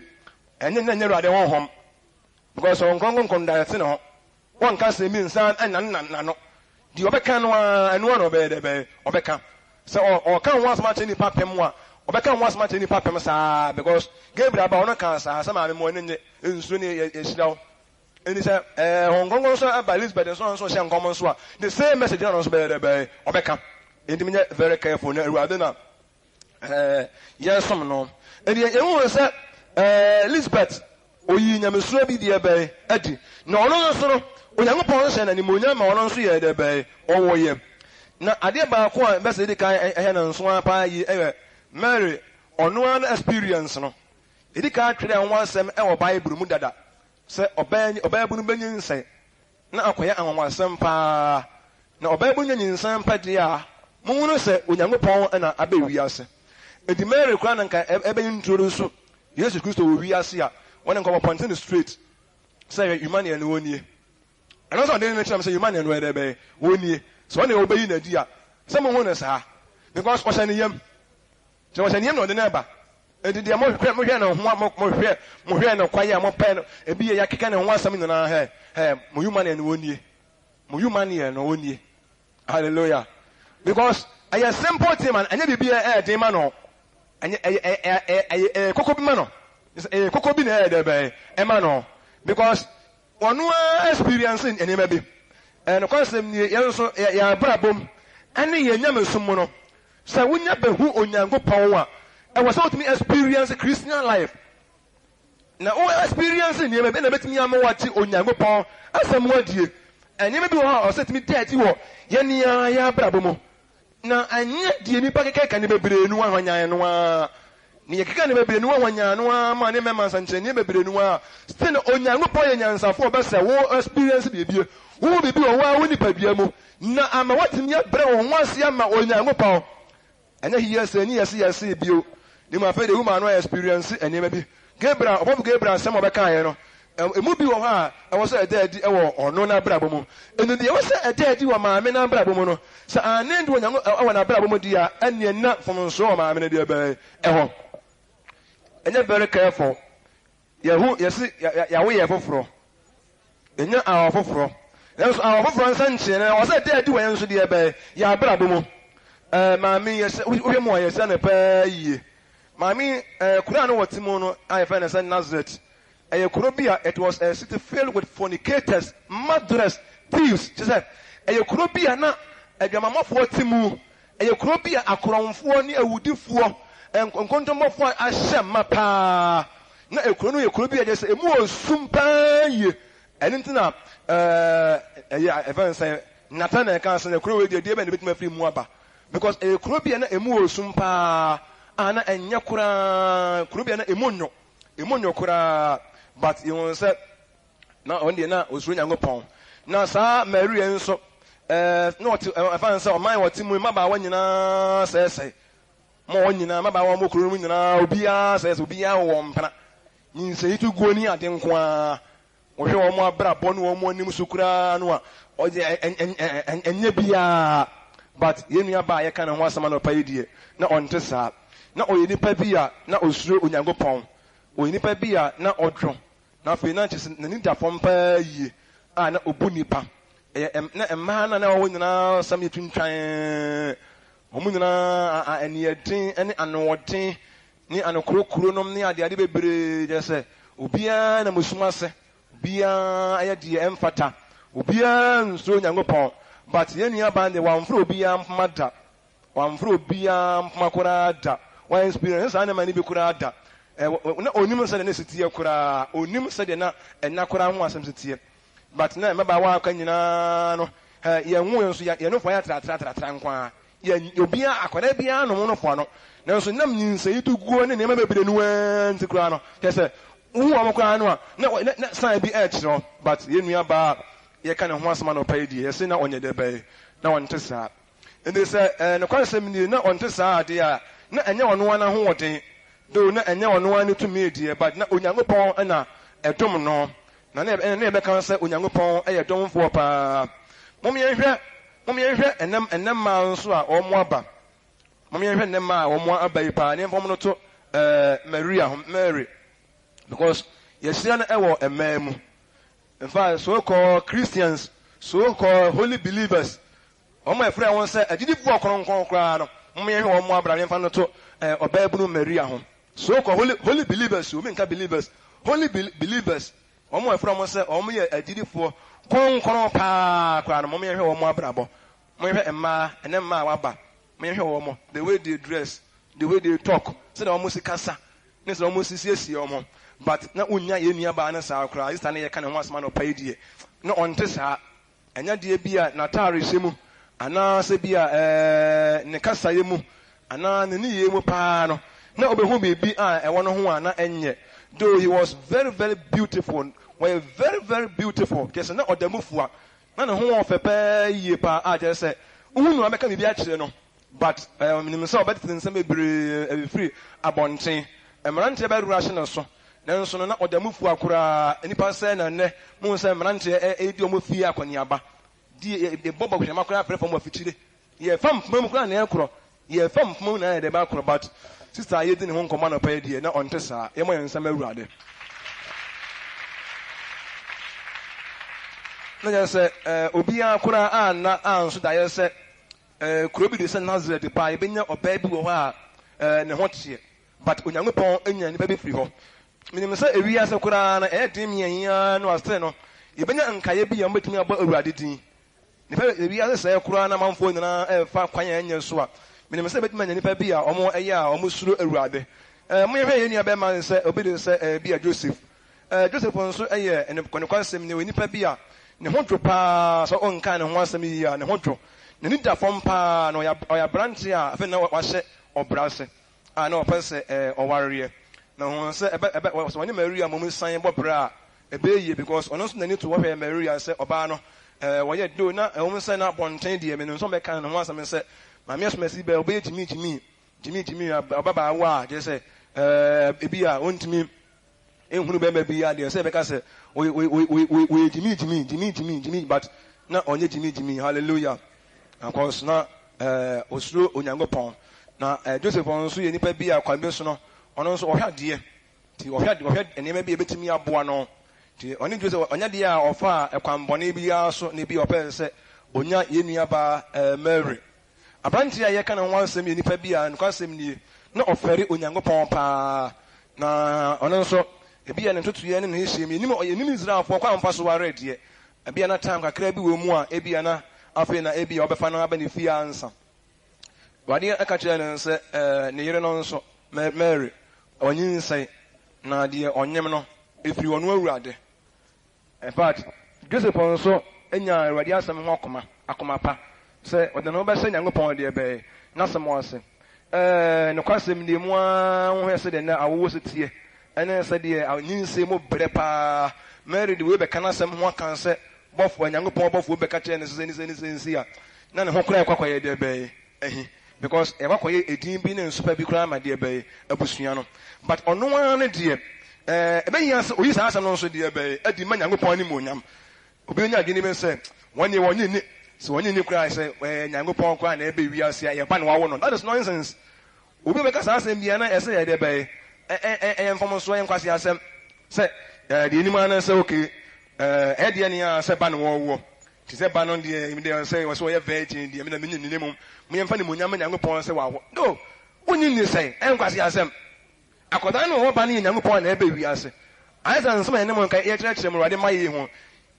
enye na nya Awurade honhom because on konkon da yete no won kan say mi nsan na no di obeka no anu no be de be obeka so o kan once match ni papem a obeka once match ni papem sa because Gabriel ba ono kan sa ma me mo ne nsu ni yesiraw eni say hongongo so aba Elizabeth so she nkomo so a the same message no so be de be obeka enti me very careful na Awurade na yesom no eni ewu say Elizabeth oyi nyamesuro bi de be adi na ono so no Onyankopon se na ni monya ma ono nso ye de be owo ye na ade ba ko a be se de kan ehe na nso apa yi Mary ono an experience no edi ka twere ho asem e wo Bible mu dada se oba bu no benyin nse na akoya anwansem pa na oba bu nyin nsan pa de a mu no se Onyankopon na aba wi ase edi Mary kra na nka ebe introduce Jesus Christ wo wi ase a wona nko point in the street say human and woni and also they mention say human and where be woni so when you be na di a some who na sa because o say yam so o say yam no de na ba e di mo hwe na ho mo hwe na kwaye mo pe no e bi ya keka na ho asam nyina mo human and woni mo human and woni hallelujah because I simple thing man anya bibia e dey man no anya kokobi man no kokobi na e dey be e man no because one experiencing enema bi and concept ni yenso ya brabom ane ye nyamesum no sa wonya behu Onyankopon a e was out me experience Christian life na o experience ni me na betimi amwati Onyankopon asem wadie enema bi ho o setimi deati wo ye ni ya brabom na anya die nipa keke ne bebre nu ahwanyan no a ni yekeka ne bebre nu ahwanyan no a ma ne mema sanche ne bebre nu a still Onyankopon ye nyansafo be se wo experience bibie wo bibi wo wa wo nipa bia mu na ama watimi abre wo ho ase ama Onyankopon anya hiye se ni yese bio ni ma fe de woman no experience enema bi Gabriel obobu Gabriel sem obeka ye no emu bi wo ha e wo se edadi e wo ono na brabo mu enu de wo se edadi wo maame na brabo mu no sa anendu Onyankopon e wo na brabo mu dia ane na fom so wo maame na dia be e ho enya very careful yehu yesi yawo ye foforo enya awo foforo enso awo foforo nsanche na wo se edadi wo yenso dia be ya brabo mu maame yesi wo mo yesi na pa yie maame kura no wotimo no I find as Nazareth it was a city filled with fornicators, murderers, thieves. She said, Eyokurobia na adwamamafo timu, Eyokurobia akoronfo ni awudifo, enkontomofo ahyem mapa. Na ekuro no Eyokurobia je say emu osumpa ye. Eni ntina even say Nathan kan say ekuro we de be na betima free mu aba. Because Eyokurobia na emu osumpa ana enya kura kurobia na emonyo kura. But you want say na on dey na osuro Nyankopon na sa Mary enso no fan say o man watimu maba wa nyina say mo nyina maba wa mo kuro nyina obia say obia wo mpana nyinse itu guoni ade nko a wo hwe wo mo abrabo no wo mo anim sukura no a o je enya bia but yenu aba ye kana ho asama no pa yedie na onte sa na oyeni pa bia na osuro Onyankopon oyeni pa bia na odwo na fe na chese na ninda fom pa yi a na obu nipa na emma na wo nyina sam yetuntwan omu nyina eniedin ene anoden ni anokrokuro nom ni ade bebre je se obia na musumase obia ayade emfata obia nso Nyankopon but yenu aba de wamfro obia mada wan fro bia makora da wan experience ana mani bi kura da na onim se de na sitie kura onim se de na enna kura ho asem sitie but na meba wa aka nyina no ye hu yo so ye no fo ya tra nkwa ye obia akwara bia no no fo no na so nam nyinse yitu guo ne ne mabere no anti kura no kese wu amkwa no na san bi no but ye nua ba ye ka ne ho asema no pa di ye se na onye de be na wonte sa ende se no kwansem ni na onte sa ade a na enye ono ana ho woden do na enye ono ana tumi edie but na onyankopon na edom no na na be kan se onyankopon eyedomfo pa mom ye hwɛ enam ma nso a omo aba mom ye hwɛ enam ma omo aba yi pa ne mfom no to Mary because yesira na ewo emamu in fact so called Christians so called holy believers omo efra won se agidifo okronkron kra no mom ye hwɛ omo abra ne mfa no to obabunu Maria ho so called holy believers o menka believers holy believers omo efra mo se omo ye agidifo konkron pa kra no mom ye hwɛ omo abrabo mom ye hwɛ emma enemma waba mom ye hwɛ omo the way they dress the way they talk say omo sikasa ne say omo sisiesie omo but na unya ye nua ba na sa kra isa na ye ka ne ho asma no pa die na onte sa enya de bia na tare hyemu ana se bia ne kasa ye mu ana ne ye mu pa no na obehu bebi a ewo no ho ana enye though he was very very beautiful were very very beautiful kese na odamufua na ne ho ofepa yie pa a je se uhunu ameka bibi a kire no but minim se obet tin se mebre free abonten emrante be rura hye so nanso no na odamufu akura enipa se na ne mu se mrante edi omofi akoniaba di bobo kwema akura prefo mo afichire ye fam pum kura na ekro ye fam pum na de ba akro but sister ye di ne ho nkoma na pa ye na onte sa ye mo yensa mawurade na je se obi akura anna anso da ye se kurobi de se Nazareth pa ye benya oba bi wo ha ne ho tie but onyankopon enya ni ba bi firi ho minim se ewia se kura na dim yanya no ase no ye benya nkaye bi ya mbetumi aba awurade din ni fa ewia se kura na manfo nyina fa kwanya anya so a minim se betumi anya ni fa bi a omo eya a omo suro awurade mo ye hwe ye ni aba man se obi de se bi a Joseph nso eye ene kwansem ne oni fa bi a ne ho dwo pa so onka ne ho asem yi a ne ho dwo ne ni da fom pa no ya branch a afa na wa hye obrase a na opese oware na ho se ebe so wani Maria mom san bobra ebe because ono so nani to wo hwe Maria se oba no wo ye do na wo san na bonten de me no so be kan no ho asem se ma me asomasi be obe jimi ababa wa je se ebi a ontimi ehunu be bi ya de se be ka se we jimi but na onye jimi hallelujah of course na osuro onyankopon na Joseph nso ye nipa bi a kwambe so no ono nso ohwade ti ohwade enema bi ebetimi aboa no ti oni Joseph onya de a ofa ekwambone bi ya so ne bi opɛ sɛ onya yenua ba Mary abranti a ye ka na ho asɛm ye nipa bi a no asɛm nie na ofɛre onyankopɔn pa na ono nso ebi ya ne totoye ne hyehyem enim Israelfo kwa amfa so ware de ebi na time kakra bi wɔ mu a ebi na afi na ebi obefa no aba ne fie ansa wade aka kyerɛ ne sɛ ne yere no nso Mary onyin sai na de onyem no efiri wono awurade in fact Joseph nso enya awurade asɛm ho akoma pa sɛ ɔde no bɛsɛ nyankopɔn de be na sɛm ɔse ne kwasɛm de mu a ho hɛ sɛ de na awowo setie ɛne sɛ de onyinsɛ mu brɛ pa Mary de we be kana sɛm ho aka sɛ bɔfo nyankopɔn bɔfo be ka kyerɛ ne sɛ nsi a na ne ho kora kwakɔyɛ de be because ewakoye edin bi ne nsopa bi kura ma de be abusua no but ono wan ne de ebe hia se oyi sa asam no nso de be adi ma nyankopɔn ni monyam obi onya adi ni be se wonye ni se wonye ni kura se nyankopɔn kura na ebe wi ase ye ba ne wawo no that is nonsense obi be ka sa asem bia na ese ye de be enfom so en kwase asem se de ni ma na se okay de ne ya se ba ne wo ti se ba no de se wo so ye virgin de me na menyi ni mum mo yemfa ne monyam nyankopɔn se wawo no wonyi ni se en kwase asem akodan no ho ba ne nyankopɔn na ebe wi ase aisa nso ma ne mo nka ye kyerɛkyerɛ mo rade ma ye ho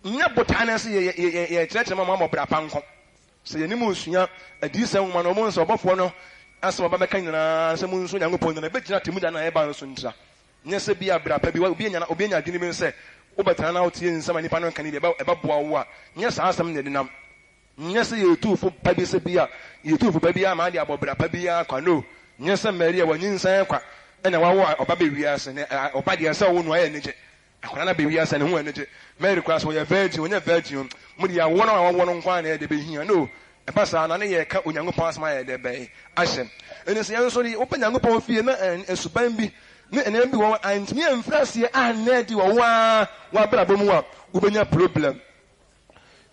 nya botan se ye kyerɛkyerɛ mo ma mo bra panko sɛ yɛne mu osua adiyisɛm nwoma no ɔmo nso ɔbɔfoɔ no asɛm ɔba bɛka nyinaa sɛ mu nso Nyankopɔn no na ɛbɛgyina temu da na ɛba nso ntra nyɛ sɛ bi abrapa bi obi anya adwene bi sɛ wobɛtena na wotie nsɛm a nipa no nka ne deɛ ɛbɛboa wo a nyɛ saa asɛm na ɛde nam nyɛ sɛ yɛtuufo pa bi sɛ bi a yɛtuufo pa bi a ma de abɔ brapa bi a kwa no nyɛ sɛ Maria wɔnyinsɛn kwa ɛna wawo ɔba bɛwiase ne ɔba deɛ sɛ wo no ayɛ anigye akwadaa na bɛwiase ne ho anigye Mary koraa sɛ wɔyɛ virgin wɔnyɛ virgin mu de yɛawo no a wɔwɔ no nkwa na yɛde bɛhia no ɛba saa na ne yɛka Onyankopɔn asɛm ayɛ dɛ bɛyɛ ahyɛ ɛne sɛ yɛn nso de wopɛ Nyankopɔn fie na asuban bi ne ɛnɛm bi wɔ antumi amfiri aseɛ anɛ de wɔ waa wabrabɔ mu a wobɛnya problem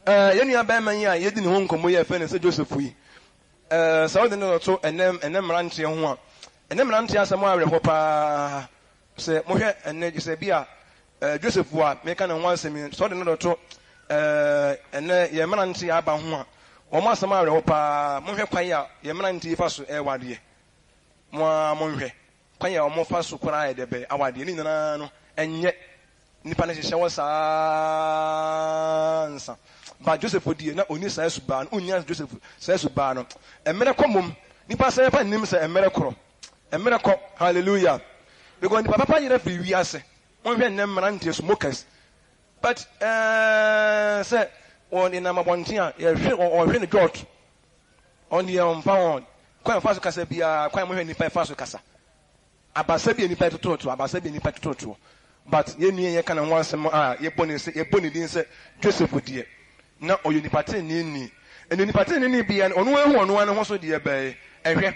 yɛn nua bɛrima yi a yɛdi ne ho nkɔmmɔ yi a ɛfɛ ne sɛ Joseph yi sɛ wode ne dɔto ɛnɛ mmeranteɛ ho a ɛnɛ mmeranteɛ asɛm awerɛhɔ paa sɛ mohwɛ ɛnɛ gye sɛ bi a Joseph a meka ne ho asɛm yi sɛ wode ne dɔto ɛnɛ yɛ mmeranteɛ aba ho a wɔn asɛm awerɛhɔ paa mohwɛ kwan a yɛ mmeranteɛ fa so ɛwadeɛ monhwɛ kwan a wɔn fa so koraa yɛ dɛ bɛ awadeɛ ne nyinaa no ɛnyɛ nipa ne hyehyɛ wɔ saa nsa ba Joseph die na oni saa subaa no onya Joseph saa subaa no emere kɔ mom nipa sɛ pa nim sɛ emere korɔ emere kɔ hallelujah because nipa papa yɛrɛ firi wiase wɔn hwɛ nnɛ mmeranteɛ smokers but sɛ wɔn nam abɔnten a yɛhwɛ ne dɔɔt ɔn deɛ ɔmfa wɔn kwan fa so kasa biara kwan mo hwɛ nipa fa so kasa abasa bi nipa tototo abasa bi nipa tototo but yɛnua yɛka ne ho asɛm a yɛbɔ ne din sɛ Joseph die na ɔyɛ nipa tene ni ɛne nipa tene ni bia ɔno ehu ɔno ano ho so deɛ bɛɛ ɛhwɛ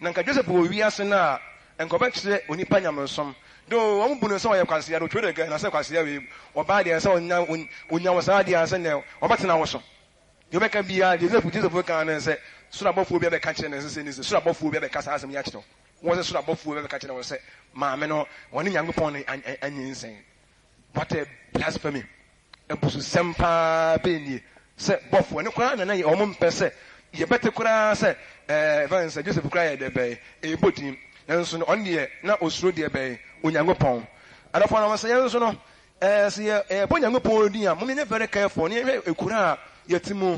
na nka Joseph wɔ wiase na nka ɔbɛkyerɛ onipa nyamesom do wɔn bu ne sɛ ɔyɛ kwasea do twere ga na sɛ kwasea wei ɔbaa deɛ sɛ onya wɔ saa deɛ sɛ nɛ ɔbɛtena wɔ so deɛ ɔbɛka bia Joseph ka ne sɛ soro abɔfoɔ bi bɛka kyerɛ ne sɛ ne sɛ soro abɔfoɔ bi bɛka saa asɛm yɛ akyerɛ wɔn sɛ soro abɔfoɔ bi bɛka kyerɛ wɔn sɛ maame no wɔne Nyankopɔn ne anyinsɛn what a blasphemy ebususɛm paa bɛnie sɛ bɔfoɔ ne koraa nana yɛ ɔmo mpɛ sɛ yɛbɛte koraa sɛ ɛfɛn sɛ Joseph koraa yɛ dɛ bɛyɛ ɛyɛbɔ tim nanso no ɔno deɛ na osuro deɛ bɛyɛ Onyankopɔn adɔfoɔ na wɔn sɛ yɛn nso no sɛ yɛbɔ Nyankopɔn din a mo nyɛ very careful ne yɛhwɛ ekura a yɛte mu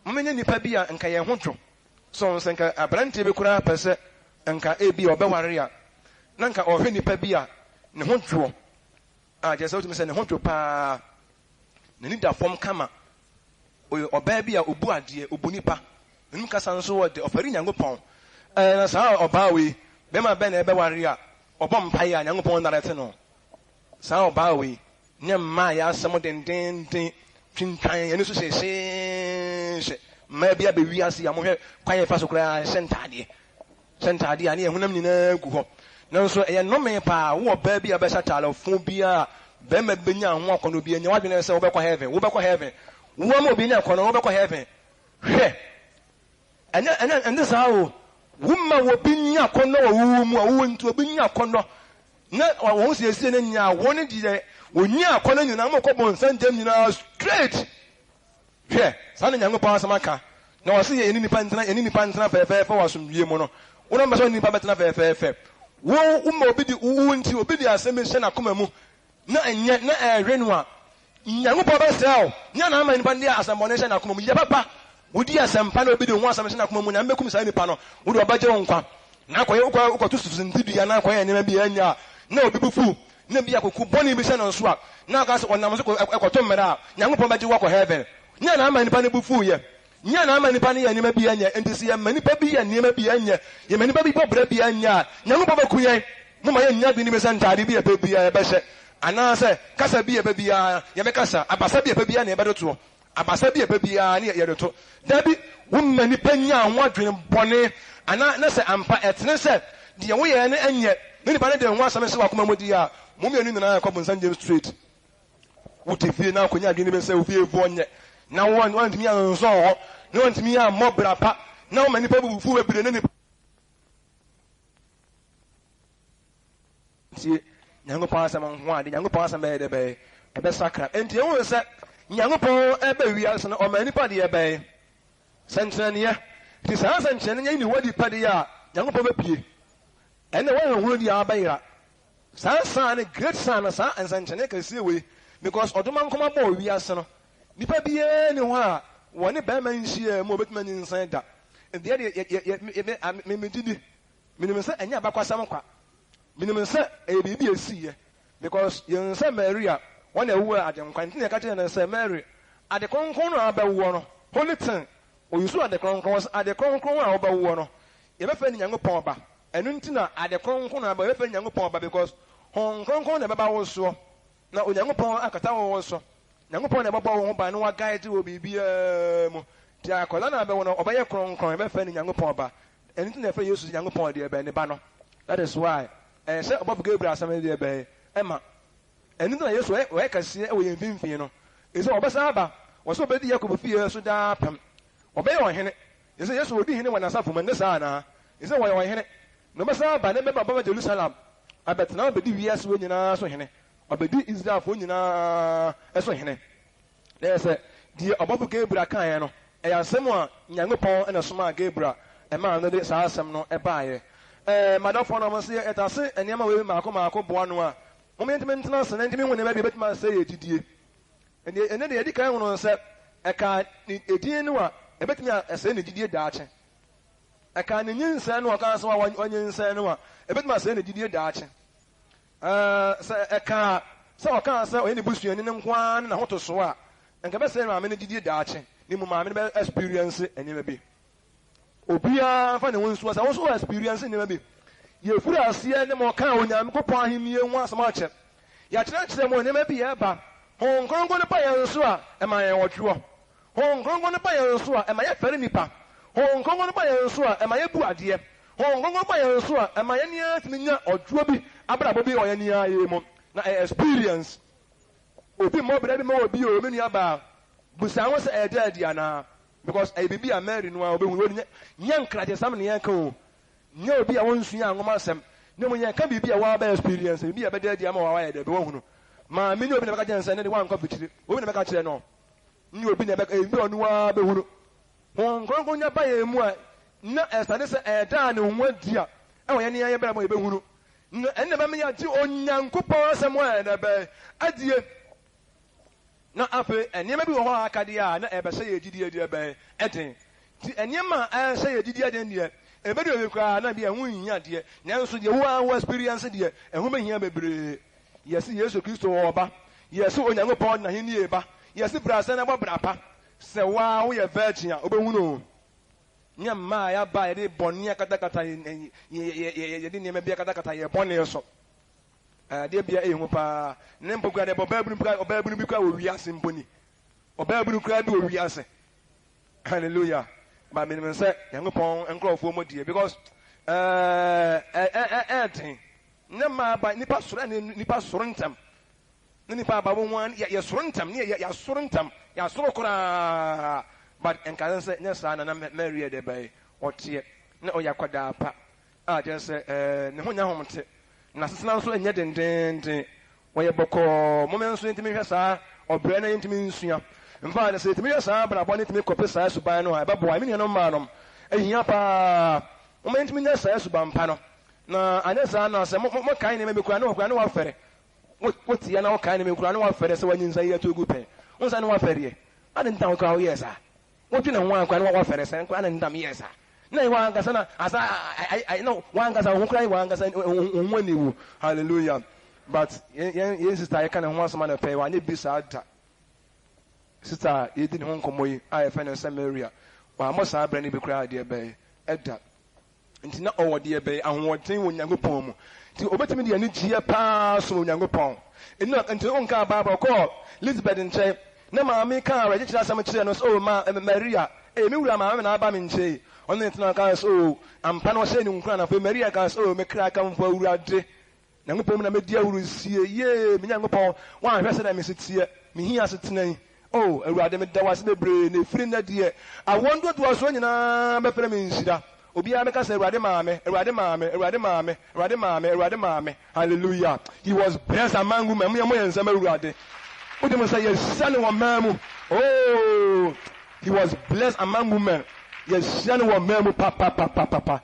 mo nyɛ nipa bi a nka yɛn ho dwo so nso nka aberanteɛ bi koraa pɛ sɛ nka ebi ɔbɛware a na nka ɔhwɛ nipa bi a ne ho dwo a kyerɛ sɛ wotumi sɛ ne ho dwo paa n'ani da fam kama ɔbaa bi a obu adeɛ obu nipa nnum kasa nso wɔ de ɔfɛre Nyankopɔn na saa ɔbaa wei bɛma bɛ na ɛbɛware a ɔbɔ mpaeɛ a Nyankopɔn narɛte no saa ɔbaa wei ne mmaa yɛ asɛm dendenden twintwan ɛno so hyehyɛ mmaa bi abɛwi ase a mohwɛ kwan yɛ fa so koraa hyɛ ntaadeɛ a ne yɛhonam nyinaa gu hɔ nanso ɛyɛ nnome paa wo ɔbaa bi a bɛhyɛ ataalefo bi a bɛrima bɛnya ho akɔnɔ bi anya wadwene sɛ wobɛkɔ heaven wo ma obi nya akɔnɔ wobɛkɔ heaven hwɛ ɛne saa o woma wobi nya akɔnɔ wɔ wo mu a wo nti obi nya akɔnɔ na wɔn siesie no nya wɔn deɛ wonya akɔnɔ nyinaa mo kɔbɔ nsɛngyam nyinaa straight hwɛ saa ne Nyankopɔn asɛm aka na wɔse yɛ ɛni nipa ntena fɛɛfɛɛfɛ wɔ asomdwie mu no wona mbɛ sɛ nipa bɛtena fɛɛfɛɛfɛ wo woma obi de wo nti obi de asɛm hyɛ n'akoma mu na ɛnyɛ na ɛhwɛ no a Nyankopɔn bɛsrɛ wo nya na ama nipa de asɛmbɔne hyɛ n'akoma mu yɛ papa wodi asɛmpa na obi de ho asɛm hyɛ n'akoma mu na mbɛkum saa nipa no wode ɔbɛgye wo nkwa na akɔyɛ wokɔto susundidua na akɔyɛ nneɛma bi anya na obi bufu na bi akɔku bɔne bi hyɛ no nso a na aka sɛ ɔnam so ɛkɔto mmerɛ a Nyankopɔn bɛgye wo akɔ heaven nya na ama nipa no bufu yɛ nya na ama nipa no yɛ nneɛma bi anya nti sɛ yɛma nipa bi yɛ nneɛma bi anya yɛma nipa bi bɔbrɛ bi anya Nyankopɔn bɛku yɛn moma yɛnya bi ne bi sɛ ntaade bi yɛpɛ biara yɛbɛhyɛ anaasɛ kasa bi yɛpɛ biara yɛbɛkasa abasa bi yɛpɛ biara na yɛbɛdotoɔ abasa bi yɛpɛ biara ne yɛdoto dabi woma nipa nya ho adwene bɔne ana na sɛ ampa ɛtene sɛ deɛ woyɛ ne ɛnyɛ ne nipa ne de ho asɛm sɛ wakoma mu di a mo mmienu nyinaa kɔbɔ nsa James Street wote fie na akɔnya adwene bi sɛ wo fie foɔ nyɛ na wɔntumi ansɔn hɔ na wɔntumi ammɔ bra pa na wɔma nipa bubufu bebree ne nipa tie Nyankopɔn asɛm ho ade Nyankopɔn asɛm bɛyɛ dɛ bɛyɛ ɛbɛsakra enti ɛwo sɛ Nyankopɔn ɛbɛ wiase no ɔma nipa deɛ bɛyɛ sɛnkyerɛnneɛ nti saa sɛnkyerɛnneɛ nyɛ ne wadi pa deɛ a Nyankopɔn bɛpie ɛnna wɔn ahoro deɛ abɛyera saa saa ne great saa na saa nsɛnkyerɛnneɛ kɛseɛ wei because ɔdoma nkɔma bɔ wiase no nipa biara ne ho a one Bama share more but man inside that. And the other Mimidi, minimum set and Yabaquasamaka. Minimum set a baby see because you say Maria, one a word at them, continue catching and say Mary, at the corner about one, holy tongue, or you saw at the concourse at the corner about one. You ever find young papa, and Untina at the corner about every young papa because Hong Kong never also. Now, young papa, Akata also. Young papa never bought by no guide to be Tia Colana, but one of your crown, ever find young papa. Anything ever uses young papa, dear Benny Banner. That is why. And set above Gabriel, some dear Bay, Emma. And then I used to work as see we in Vinfino. It's all Basaba, was so better you could fear so dark. Obey on him. Is it yes, will be him when I suffer from the sana? Is that why I had it? No Basaba, never Baba Jerusalem. I bet now be yes when you are so hene. Or be is that when you are so hene. There's a dear above Gabriel Cayano. I am someone, young Paul and a smart Gabriel, a man that is awesome, no a buyer. Madame Fonamasi at us, and Yama Marco Buanoa. Maintenance and enemy when maybe bet my say it did. And then the Edican said, I can't a dear noa, a bet me a send it dear Dutch. I can't in San or Castle one in San Noa, a bet my send it dear Dutch. A car, so I can't sell any bush and in one and a hot soa. And can I say I'm in a dear Dutch, Nimma experience and never be. Obia, funny ones was also experiencing never be. You put us here no more count, I'm going him here once much. Ya church them will never be ever. Hong Kong going to buy a swa, am I a true? Hong Kong going to buy a swa, am I a ferry nipa? Hong Kong going to buy a swa, am I a bua dear? Hong Kong going to buy a swa, am I any earth or droby, abrabobi or any imo? Na experience. Obi more but more be or many about. But I was a dead Diana because a baby are married while we young crack some yanko. No be a one young woman. No one can be a wild experience and be a better diamond or the one. My minion never got and anyone coffee. Women never catch it no. You will be never a no one. One going by a more. Not as I said, a down in 1 year. Oh, any other baby. And never me a 2 on young couple somewhere. Adieu. Not after, and never be a while, Cadia, not ever say a dear bay. Etting. And Yama, I say a dear India. A better will cry, not be a woman yet, dear. Now, so the one experience, dear, and woman here be. Yes, yes, Christo Oba. Yes, so young upon a Hindiba. Yes, the brass and about Brapa. So, wow, we are virgin, Obemuno. Yamma, I buy the Bonia Catacata, and ye didn't even be a Catacata, a pony or so. There be a Mupa, Nempoga, or Babuka, we are simpony. Or Babuka, we are. Hallelujah. By minimum set, young upon and grow for more dear because Nema by Nipa Surentam. Nipa by one, yet your Surentam, near your Surentam, your Sorokora. But and can say, yes, and I'm married a bay or tear. No, Yaquadapa. I just say, no home. Nassau and yet and then where Boko, moments into me, or Brenna into me. And father said to me, but I wanted to make a precise to buy no, but boy, I mean, no madam. And Yapa, moment me, yes, as Bampano. No, I know, some more kind of maybe Crano affair. What's the other kind of Crano affair? So when you say you're too good pay. Once I know affair, I didn't tell how yes, sir. What you know, one Crano affair, and Cran and yes, sir. No one can as I know one gets a cry, one gets when you. Hallelujah. But yes, I can't want some other pay. I need beside. Sister, you didn't home come I find in some area. Well, I must have brandy be cried, dear bay. Edda. Until not all, dear bay, and one thing when you poem. To obey me, the new pass when you pong. And not until Uncle Baba call Lisbeth and say, no, mammy can't register some children. Oh, Maria, a new mamma and Abamin say, on the internal oh, and Pano saying, Crown of Maria cast, oh, make crack come for Rade. Young woman, my dear, will see a year, me young Paul, one resident, Mrs. Here, me here as its name. Oh, a rather that was the brain, a friend that year. I wonder what was when I'm a preminsida. Obiamaka said, Radimame, Radimame, Radimame, Radimame, Radimame. Hallelujah. He was blessed among women, and some Rade. What do you say, yes, son of a mamu? Oh, he was blessed among women. Yes, son of a mamu, papa.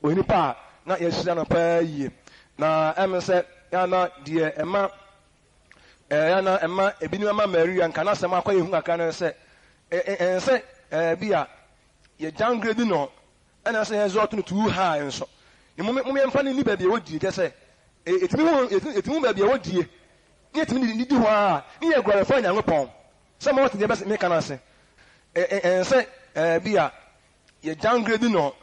When you pa, not yes, son of a ye. Now, Emma said, Yana, dear Emma. Emma, Ebinama Mary and Canasa Mako, who can say, and say be a ye downgrade no and I say resort to too high and so the moment funny ni baby what you just say it me baby what you yet me need do ha ni e gwara fa Nyankopon some what the best make an say and say be a ye downgrade no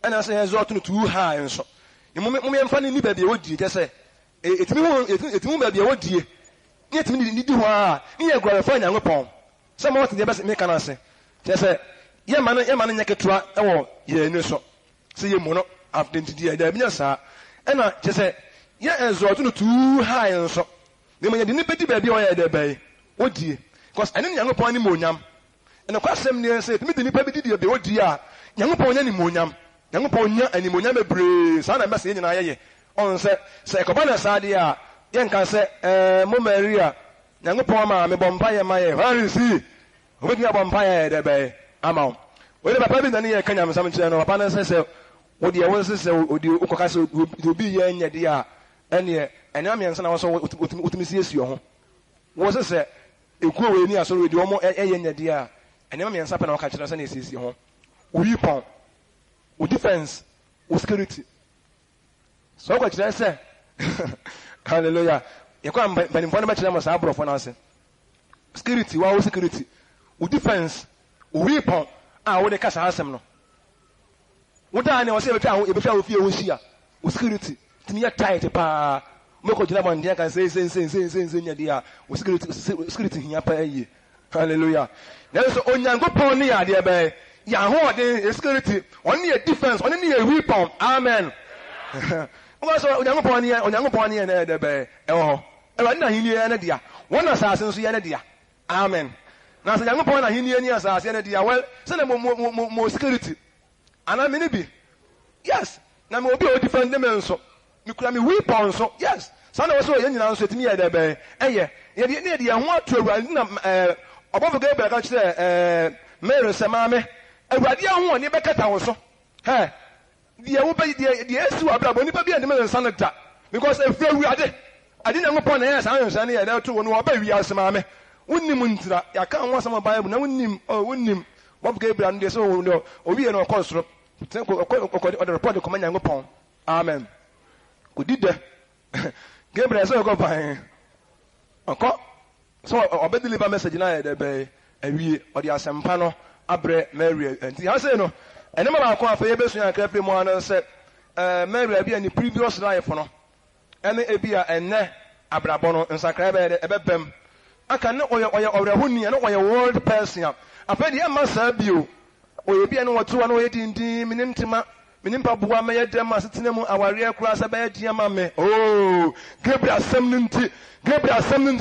and I say resort to too high and so the moment funny ni baby what you just say it me baby what you yet me need do ha ni e gwara fa Nyankopon some what the best make an say just say ye man nyaketwa e wo ye ni so say ye mu no identity da bi sa e na je say ye resort no too high nso de man de ni pedi ba bi o ye da bai odie because ene Nyankopon ni monyam ene kwasem ni say timi de ni pa bi di de odie a Nyankopon nya ni monyam Nyankopon nya ani monyam bebre sa na mese ye nyina ye on say ko ba na sa de a ye nka say mo Maria Nyankopon ma me bompa ye ma ye wari si obedi bompa ye da bai ama we papa bi na ne ka nyam sam kire no papa na se wo de wo se odi ukoka se obi ye nya de a ene enam yensa na wo so utimi siesie ho wo se ekuo we ni aso we de omo eye nya de a enam yensa pa na wo ka kire se na siesie ho we pon wo defense wo security so ko kire se hallelujah ye kwa bani mfano ba kire mo sa abrofo na se security wa wo security wo defense weapon a wo de kasa asem no wo da ne wo se e befa wo fie wo hia wo security timi ya tight pa mo ko jina bon dia kan say nya dia wo security hia pa ayi hallelujah na so Onyankopon ne ya de be ya ho de security on ne defense on ne weapon amen wo so Onyankopon ne na de be e wo e wa na hini ya na dia wona sase nso ya na dia amen na se Nyankopon na hini ani asase na dia well se na mo security ana me ni bi yes na me obi o defend them nso me kura me weapon so yes so na wo so ye nyina nso etimi ye da be eye ye de ho atu awurade na obofo Gabriel ka kire Mary semame awurade ho oni bekata wo so he de wo be de esi wa bra bo ni pa bi ande me nsa na da because efra awurade ade Nyankopon na ye san nsa na ye da to wo no oba wi asemame wonnim ntira ya ka ho asama Bible na wonnim Bob Gabriel and so obi e no konsoro the report the command Nyankopon amen udide Gabriel so go fine okọ so obe deliver message na e be awie odi asempa no abre Mary enti ha say no ene ma ba ko afa ye besu ya krapre mu ana say Mary abi ani previous life no ene ebia enne abrabo no nsakra be ebebem aka ne oye honi ne oye world person apedi e masa bio oye bia ne woto na oye dindin minimpa buwa me yedem asetena mu aware akura sa ba yedie ma me oh Gabriel asem ninti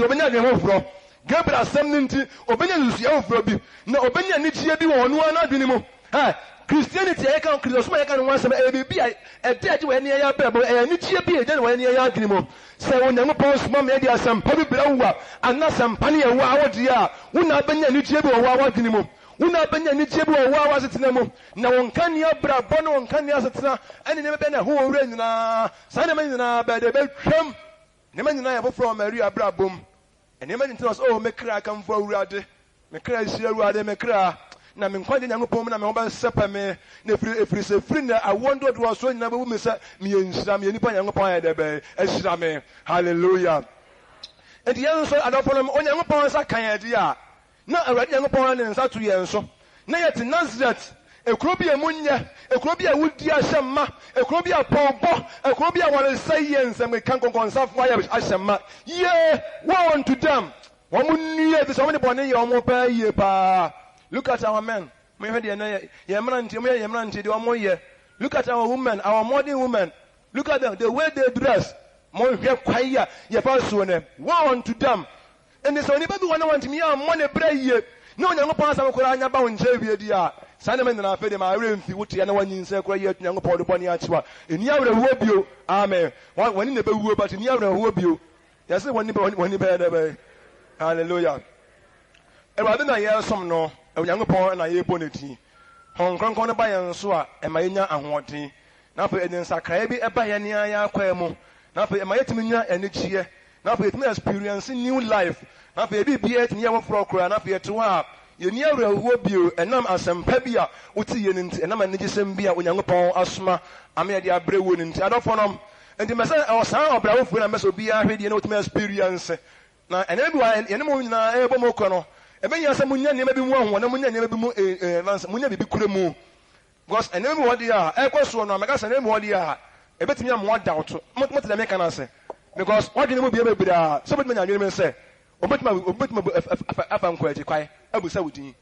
obenya de hofro Gabriel asem ninti obenya nusu ya hofro bi na obenya ni tie bi wo no na adwene mu ha Christianity e kan Christosoma e kan wansem e bi e de age we ne ya bebo e ni tie bi e de we ne ya adwene mu se Onyankopon soma me de asem pa bi bra wa anasem pa ne e wa awodi a wona benya ni tie bi wo wa adwene mu wona benya ni tie bi wo wa asetena mu na wonka ne abra bo no wonka ne asetena ene ne be na ho owura nyina sa ne manyina be de be twam ne manyina ya bofro Maria abra bom ene manyina so me kra kan fo awurade me kra hia awurade me kra na me nkwa de Nyankopon na me ho ba sepa me na efiri se firi na awondo do so nyina be wu me sa me enhira me nipa Nyankopon ya de be ehira me hallelujah and yen so adofo no Onyankopon sa kan ya di a na awurade Nyankopon na nsa to yen so na yet Nazareth ekuro bi emunya ekuro bi awudi ahyemma ekuro bi apɔbɔ ekuro bi awale sayen se me kan konkonsafo ya ahyemma ye want to them wo munnie bi so mo ne bɔne ye omo pa ye pa. Look at our men. Look at our women, our modern women. Look at them, the way they dress. Woe unto them. And they say, anybody want me, I'm money bray. No, young pass our Korana bound Javier. Sanaman and I fed him, I really feel what you in Secret yet, young Paul Boniachua. In Yara whoop you, amen. One in the Bewu, but in Yara whoop you. Yes, when you bear hallelujah. Rather than hear some no. Onyankopon na ye boneti hon kronkron no ba yen so a e ma yenya ahwoti na fa eden sakra bi e ba ye ne ya kwa mu na fa e ma yetimi nya enichie na fa yetimi experience new life na fa e bi bi etimi ye wofro kura na fa yeto a yɛni awurahuo bio ɛnam asɛmpa bi a wote yɛ no nti ɛnam anigyesɛm bi a onyankopɔn asoma ama yɛde abrɛ wo no nti adɔfo nom nti mɛsɛ ɔsaa ɔbrawofoɔ na mɛsɛ obiara hwɛ deɛ na wotumi experience na ɛnɛ bi wa yɛne mo nyinaa ɛbɔ mo kɔ no ɛbɛnya sɛ monya nneɛma bi mu ahoɔ na monya nneɛma bi mu monya biribi kura mu because ɛnɛ bi wɔ deɛ a ɛkɔ soɔ no mɛka sɛ ɛnɛ bi wɔ deɛ a ɛbɛtumi amoa doubt mote dɛ meka no ase because wɔdwene mu bia bebree a sɛ wobɛtumi anya adwene mu sɛ obɛtumi afa nkɔakyi kwae abusa wo din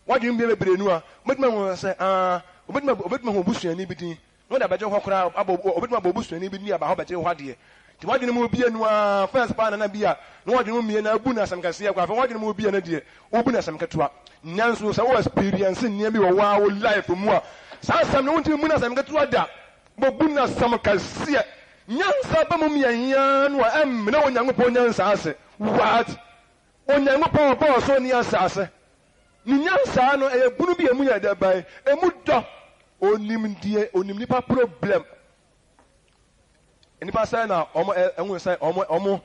wɔdwene mu bia bebree nu a obɛtumi ahu sɛ obɛtumi ahu obusuani bi din na wode abɛgye hɔ koraa obɛtumi abɔ obusuani bi din aba hɔ bɛgye hɔ adeɛ nti wɔdwene mu bia nu a first paa nana bi a na wɔdwene mu mmie na abu no asɛm kɛseɛ kɔ afei wɔdwene mu bia no deɛ wobu no asɛm ketewa nanso sɛ wo experience nneɛ bi wɔ waa wo life mu a saa asɛm no wontumi mu no asɛm ketewa da bobu no asɛm kɛseɛ nyansa ba mu mmiɛnyaa no a ɛmmena onyankopɔn nyansa ase what onyankopɔn ɔbɔɔ so ni asase ne nyansaa no ɛyɛ bunu bi a emu yɛ daban emu dɔ onim nipa problem nipa sɛ na ɔmo ɛhu sɛ ɔmo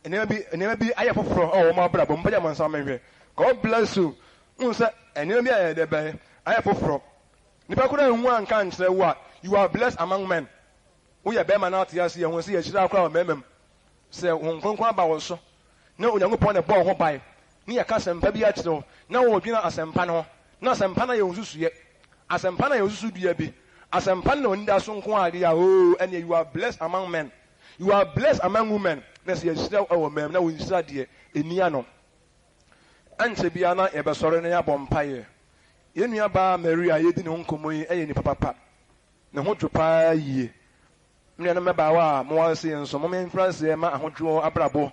nneɛma bi ayɛ foforɔ ɔwɔ ɔmo abrabɔ mo pɛgya mo nsa mɛhwɛ God bless you hu sɛ nneɛma bi ayɛ daban ayɛ foforɔ nipa koraa ehu anka nkyerɛ wo a you are blessed among men woyɛ bɛrima na ate ase yɛ ho sɛ yɛhyira akora wɔ mɛrima mu sɛ wɔn kronkron aba wɔ so na onyankopɔn na bɔɔ ho ban ne yɛka asɛmpa bi akyerɛ wo na wɔdwena asɛmpa no ho na asɛmpa no yɛ osusuyɛ asɛmpa no yɛ osusudua bi asɛmpa no na onida so nko adeɛ a ɛneɛ you are blessed among men you are blessed among women na sɛ yɛhyira wɔ mɛm na wɔnhyira deɛ ɛnia no ankyɛ bia na yɛbɛsɔre na yɛabɔ mpayɛ yɛn nua baa Maria a yɛdi ne ho nkɔmmɔ yi ɛyɛ nipa papa ne ho dwo paa yie mmenuanom mmabaawa a mowɔ se yɛn nso momɛmfra sɛ ma ahodwoɔ abrabɔ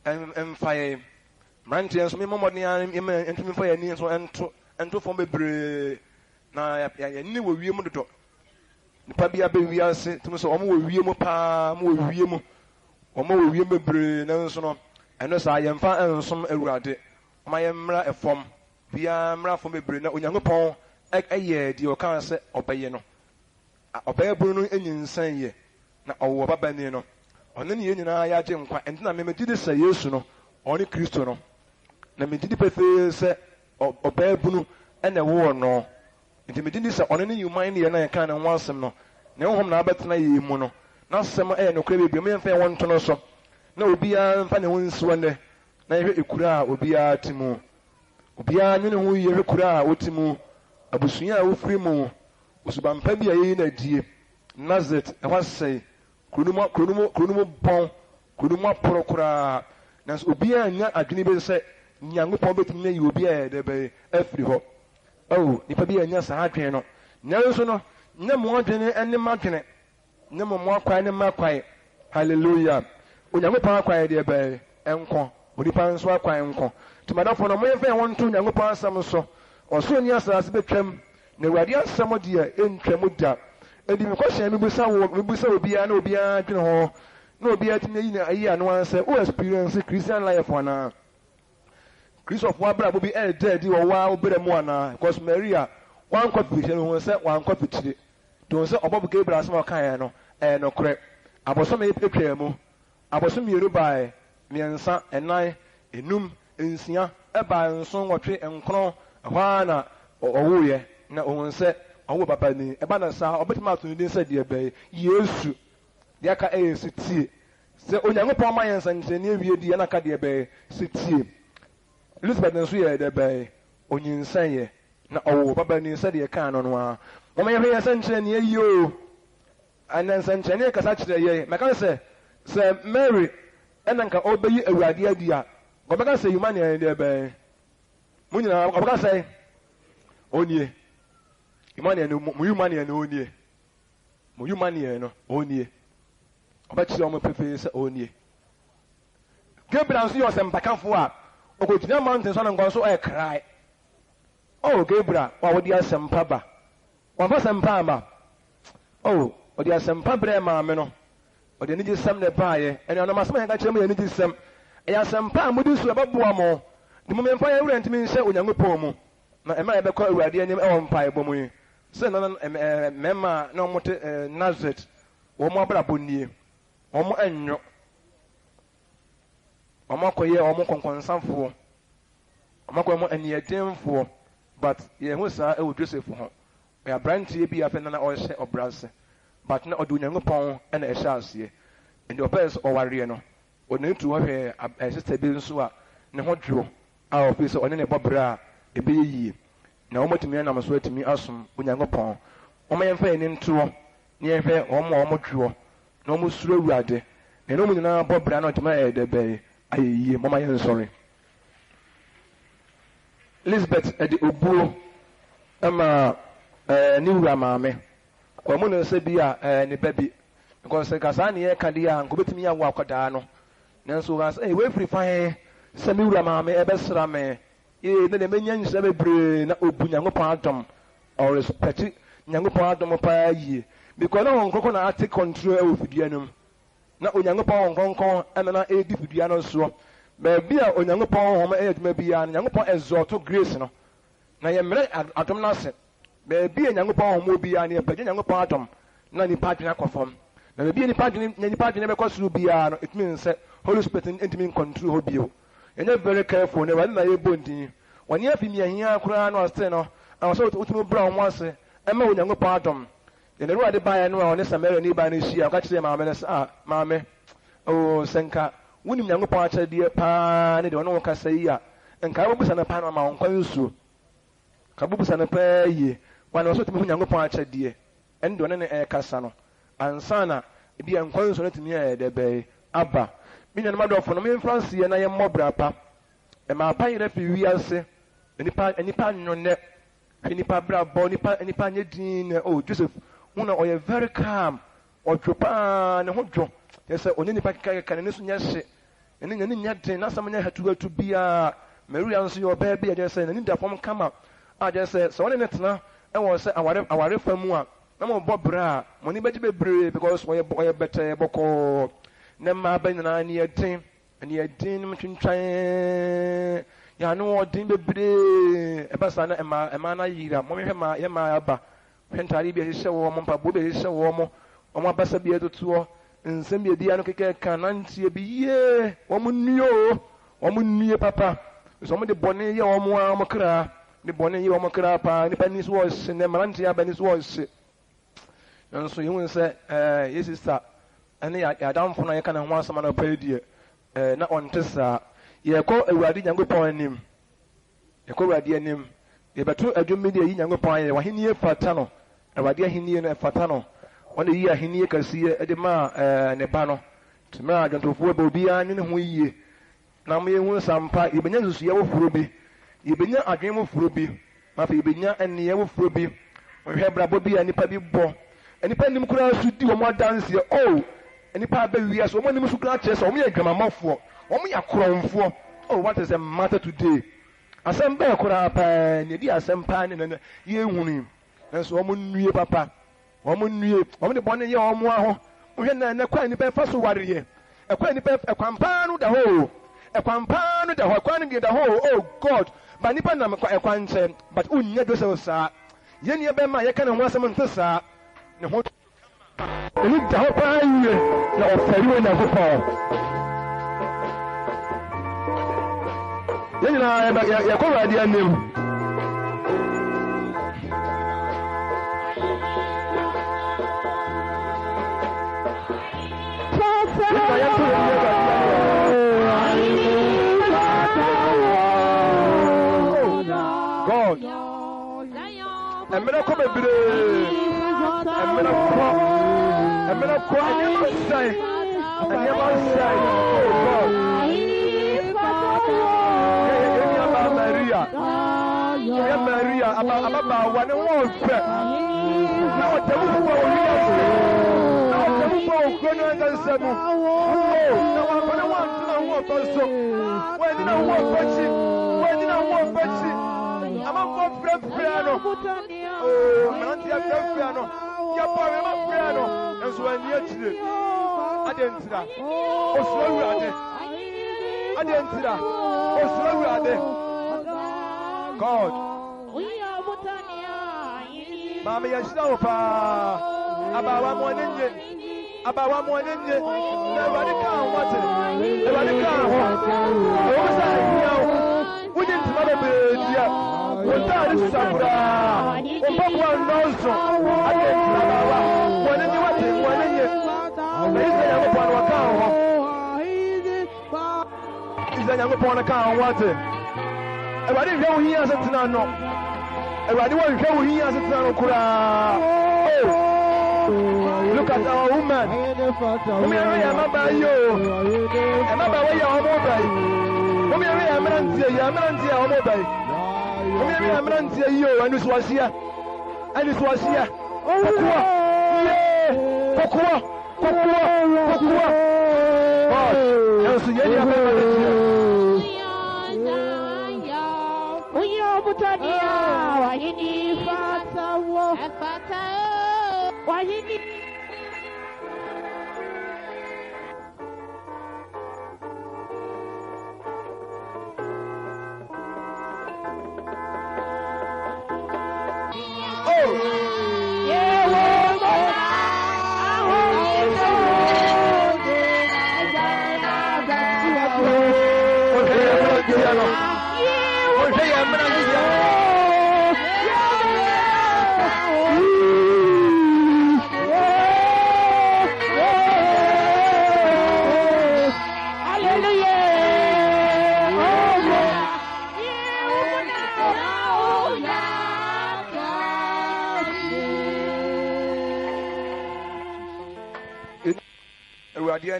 ɛmfa yɛ mmeranteɛ nso memmɔ mmɔden ntumi mfa yɛni nso ɛnto fam bebree na yɛne wɔ wiem dodɔ nipa bi abɛwie ase tumi sɛ ɔmo wɔ wiem paa mo wɔ wiem ɔmo wɔ wiem bebree nanso no ɛno saa yɛmfa ɛnsom Awurade ɔma yɛmmra ɛfam biara mmra fam bebree na Onyankopɔn ɛyɛ deɛ ɔka sɛ ɔbɛyɛ no ɔbɛyɛ buru no ɛnyinsɛn yɛ na ɔwɔ babani no ɔno ne yɛn nyinaa yɛagye nkwa ɛnti na memegye di sɛ Yesu no ɔne Kristo no na megye di pefee sɛ ɔbɛyɛ bunu ɛna ɛwɔ no nti megye di sɛ ɔno ne yuman ne yɛ na yɛka ne ho asɛm no na ɛhohom na abɛtena yɛ mu no na asɛm ɛyɛ nokorɛ bebree meyɛmfa yɛ wɔn nto no so na obiara mfa ne ho nsiwa nnɛ na yɛhwɛ ekura a obiara te mu obiara nwene ho yie hwɛ kura a wote mu abusua a wofiri mu osubampa bi a yɛyi na die Nazareth ɛhɔ asɛe kuronom bɔn kuronom aporo koraa nanso obiara nya adwene bi sɛ Nyankopɔn bɛtumi ayi obi a yɛde bɛyɛ afiri hɔ nipa bi anya saa adwene no nanso no nyɛ mo adwene ne ma adwene nyɛ mo akwae ne ma akwae hallelujah Onyankopɔn akwae deɛ bɛyɛ ɛnkɔ onipa nso akwae nkɔ tumadafo no moyɛmfa yɛn ho nto Nyankopɔn asɛm so ɔsoro ni asase bɛtwam na Awurade asɛm deɛ ɛntwam da edi mekɔhyɛn mebusa obiara na obiara dwene ho na obiara tumi ayi na ayi ano ansɛ o experience Christian life ana Christopher abrabɔ bi ɛɛdɛ di wɔ waa obere mu ana because Maria wankɔ pikyire no ho sɛ wankɔ pikyire to sɛ ɔbɔ Gabriel asɛm ɔka yɛ no ɛyɛ nokorɛ abɔsɔm etwa mu abɔsɔm mmienu baa mmiɛnsa ɛnan enum nsia ɛbaa nson wɔtwe nkron ɛhɔ na ɔwɔyɛ na ohun sɛ ɔwɔ papa ni ɛba na saa ɔbɛtumi ato ne din sɛ deɛ bɛyɛ Yesu deɛ aka ɛyɛ si tie sɛ Onyankopɔn ma yɛn nsɛnkyerɛnne awie di ɛna aka deɛ bɛyɛ si tie Elizabeth nso yɛ deɛ bɛyɛ onyinsɛn yɛ na ɔwɔ papa ni sɛ deɛ kaa no no a wɔn yɛhwɛ yɛn nsɛnkyerɛnne ayi o ɛna nsɛnkyerɛnne kasa kyerɛ yɛ mɛka sɛ Mary ɛna nka ɔbɛyi Awurade adi a ɔbɛka sɛ yuma nea deɛ bɛyɛ mo nyinaa ɔbɛka sɛ onie Imani no mu yumani no onie mu yumani no onie obakyire omo pepe se onie Gabriel nso yɛ ɔsɛmpakafo a okogyina mountain so na nkɔ so cry Gabriel wa wodi asɛmpa ba wɔmfa sɛmpa ama ɔde asɛmpa brɛ maame no ɔde ne gyesɛm ne baayɛ ɛne ɔnam asɛm yɛn ka kyerɛ mu yɛ ne gyesɛm ɛyɛ asɛmpa a mode so ɛbɛboa mo de mo memfa yɛwura ntimi nhyɛ Onyankopɔn mu na ɛma yɛbɛkɔ Awurade anim ɛwɔ mpaebɔ mu yi sɛ mɛma na ɔmo te Nazareth wɔn abrabɔ nie wɔn anyo wɔn akɔyɛ wɔn kɔnkɔnsanfoɔ
Amakwamo and ye dim for, but ye was a Joseph for her. We are brandy be a fenana or share of brass, but not do Pong and a chance ye. And your best or Wariano, or need to have a sister Bill Sua, no hot draw, our officer on any bobra, a be ye. Now, what to me and I'm swear to me awesome when you're upon. O my friend in two, near fair or more draw, no more slow rade, and no more bobra not to my head, bay. I ye, Mamma, sorry. Elizabeth at the Ubu, new Ramame, or Mona Sebia and the baby, because the Casania Cadia and go with me a walkadano. Nanso was a way free fire, Samu Ramame, a best rame, ye the minions every brain, Ubu Yangopatum, or a petit Yangopatum of a ye, because no one coconut take control of Dianum. Not Yangopa Hong Kong and an aid to Diano so. Maybe a Yangopa maybe an Yangopa exhort grace. No, now you may atom nasset. Maybe a Yangopa will be an Yangopatum, none party not conform. Maybe any party never cost to be it means Holy Spirit intimate control of you. And you're very careful, never let you bunty. When you have me here, crown or steno, I was so to brown once, and more Yangopatum. And the right by and on this American by this year, I catch them, Mamma. Oh, Senka. Wouldn't young part of dear pan, don't know what I say ya, and Kabus and a Panama on Quansu. Kabus and a pair ye, one also to young part of dear, and don't any air Cassano. And Sana, it be unconsolate near the bay, Abba. Being a mother for me in France, and I am more brapa. And my pie refuge, say, any pan on net, any pabra, any pan, oh, Joseph, one or you're very calm, or Tropan, and hot. Yes, only if I can listen, yes, and then yet, not someone had to go to be a Mary and see your baby. I just said, and in the form come up. I just said, so on it now, I was our reform. No more Bob Bra, money better be brave because we're better, Boko, Nema Ben and I near team, and near Dean Machine Try. Ya know what Dimbe Bre, a Basana and my Mana Yida, Mommy Yama Abba, Pentari be his show, Mompa Bobby his show, or my Bassa be able to. And send me a diano can be ye, woman near papa. Some of the bonnet or more macra, the bonnet or macrapa, the penny's was, and the marantia penny's was. And so you will say, yes, it's that. And I down for I can want some other pay dear, not on Tessa. You call a radi young point him. You call a dear name. You better a media young point, what he near Fatano, and what dear he near Fatano. One year he near can see a dema Nepano. To me, I don't know who will be an in we. Now, me won some pie, even as you have Ruby. You been a game of Ruby, Mappy Binya and the Yellow Ruby. We have Brabobi and the Pabi Bo. And the Penny Mukura should do more dance here. Oh, and the Pabi, yes, one of the scratches, or me a grandma for, or me a crown for. Oh, what is the matter today? A some bear could have a dear some pan and a year winning. And so, woman, you papa. Woman, the bonnet, your more. We had a quite a first warrior. A quite a campano the whole. A campano the whole, quantity the whole. Oh, God. But Nipanam a quantity, but Unya does so, sir. Yenya Bema, you can want someone to sir. The whole. Look the whole pine, no, for you and the football. Then I call idea name. God, I'm gonna come and be I'm gonna cry, I never say, oh God. Maria, about one and one step. Now, the woman now the woman going to say, oh, now I'm going to want to also. When did I want Betsy? When did I want Betsy? I'm a good piano. Oh, Nancy, I'm a piano. Your boy, I'm a piano. And so I'm here today. I didn't see that. Oh, slow we are there. I didn't see that. Oh, slow we are there. God. Mama, yes, no, pa. About one in about one in it. Nobody can't watch it. Nobody can't watch it. We didn't sabra obobo nozo ade tinawa wona ni wate wona nye ese ya ngopo na waka ho ise ya ngopo na ka ho wate ewade hwe wo hia setina no ewade wo hwe wo hia setina no kura look at our woman women are ya maba yo e maba we ya omo bai women are ya mrantie omo bai women are ya mrantie yo anu suasia kokua yes yeni ya baba uyo butania wahini fatawo wahini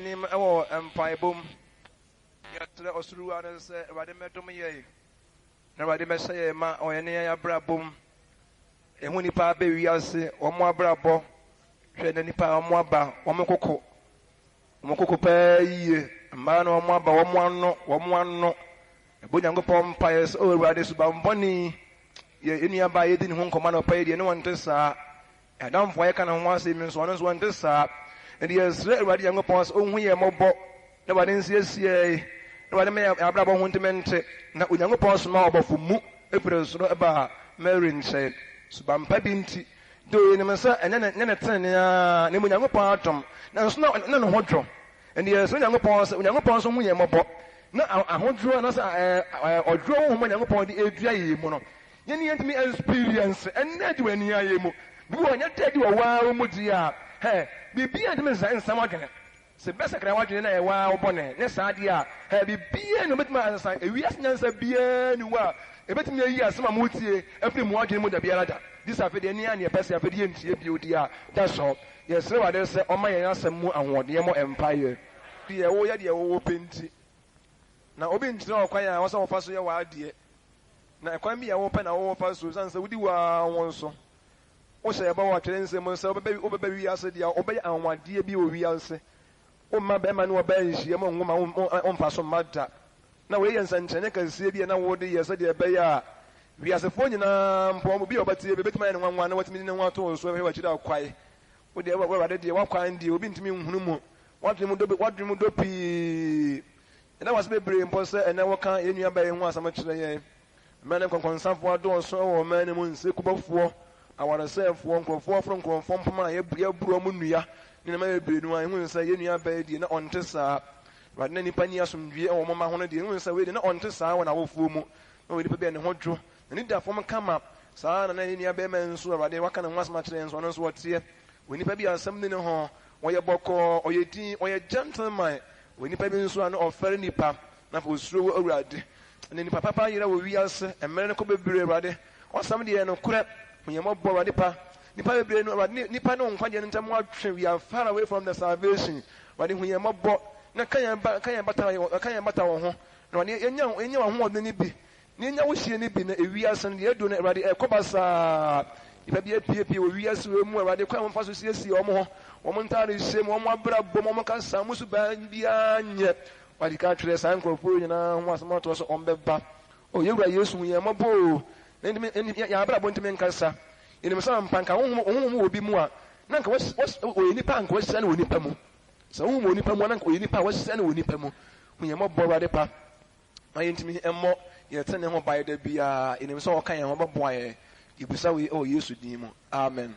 Nim our empire boom. Yet Osuru and say, Radimetomie. Nobody may say, Ma or any brabum. And when you pa baby, I say, or more brabo, trade any pa or more ba, or Mokoko pay, a man or more ba, one no. A bunyango pom pies, oh, Radis Bamboni. Ye any by it in home command of pay, no one to sa. I don't for I can once say, Miss One one to sa. And he has read young upon us only a mobile. Nobody sees ye. Nobody may have Abraham Wintiment. Now, with young upon small about for Moo, April about Marin said, Subam Pabinti, doing him and then a 10 name young upon Tom. Now, it's not none of what draw. And he has young upon some way mobile. Now, I won't draw another or draw when young upon the ADA mono. You need me experience and not do any IMO. You are not tell you a while, Mudia. Hey, be and Miss and some again. The best I can watch in a while, bonnet. Next idea, have be and a bit my answer. We ask Nancy bien, you are a bit me a year, some mutie, every morning with the Biada. This are the near and your best obedience, beauty. That's all. Yes, so I say, oh, my answer more and what the empire. Dear, oh, yeah, dear, open. Now, open to know quite I was all fast your idea. Now, I can't be open our fast Susan, so we do one so. O say about what then say myself baby I said ya obey and one dear be we say o ma be man no be nsie mo ngoma on fa so matter na we yen sanche ne kan sie bi na wo de ye say de be ya we as fo nyina mpo bi obatie be betima ne nwanwa na watimi ne nwa to so we wachira kwai o de we de wa kwan de obi ntimi nhunu mu wadwemu do pi na was be bre mpo say ene wo kan enua ba ye hu asama kire ye mane konkonsanfo ado so wo mane mu nse kubafo I want to say from Poma, a bromua, in a may be no one will say, you are baby, not on Tessa, but any panias from G or Mamma Honey, and say, we did not on Tessa when I will fumo, or we depend on hot draw, and if that former come up, Sir, and any bearman, so about the wakan and was much less on us what's here. When you maybe are something in a hall, or your boko, or your tea, or your gentleman, when you pay so or fair nipa, not was through already. And then Papa, you know, we are and medical baby ready, or somebody and no crap. When you're more bored, Nipa no one we are far away from the salvation. But when you're more bored, na can matter on home. No, anyone more than it be. Nina wish any be a reas and the donate ready a cobasa. If I be a PAP, we are so more ready, come for CSC or more. Momentary same one more brab, Momoka Samusu Bandian yet. But the country is uncle for you now was not also on the back. Oh, you are used to your mobile. Then Yabra went to Mencasa. In some panka, will be more. Nanka was any pank was sent with Nipamu. So, who Nipamu, Uncle Nipa was sent with Nipamu. When you're more bored, pa. My intimate and more, you're turning by the beer in him so kind of boy. You be so we all used to demo. Amen.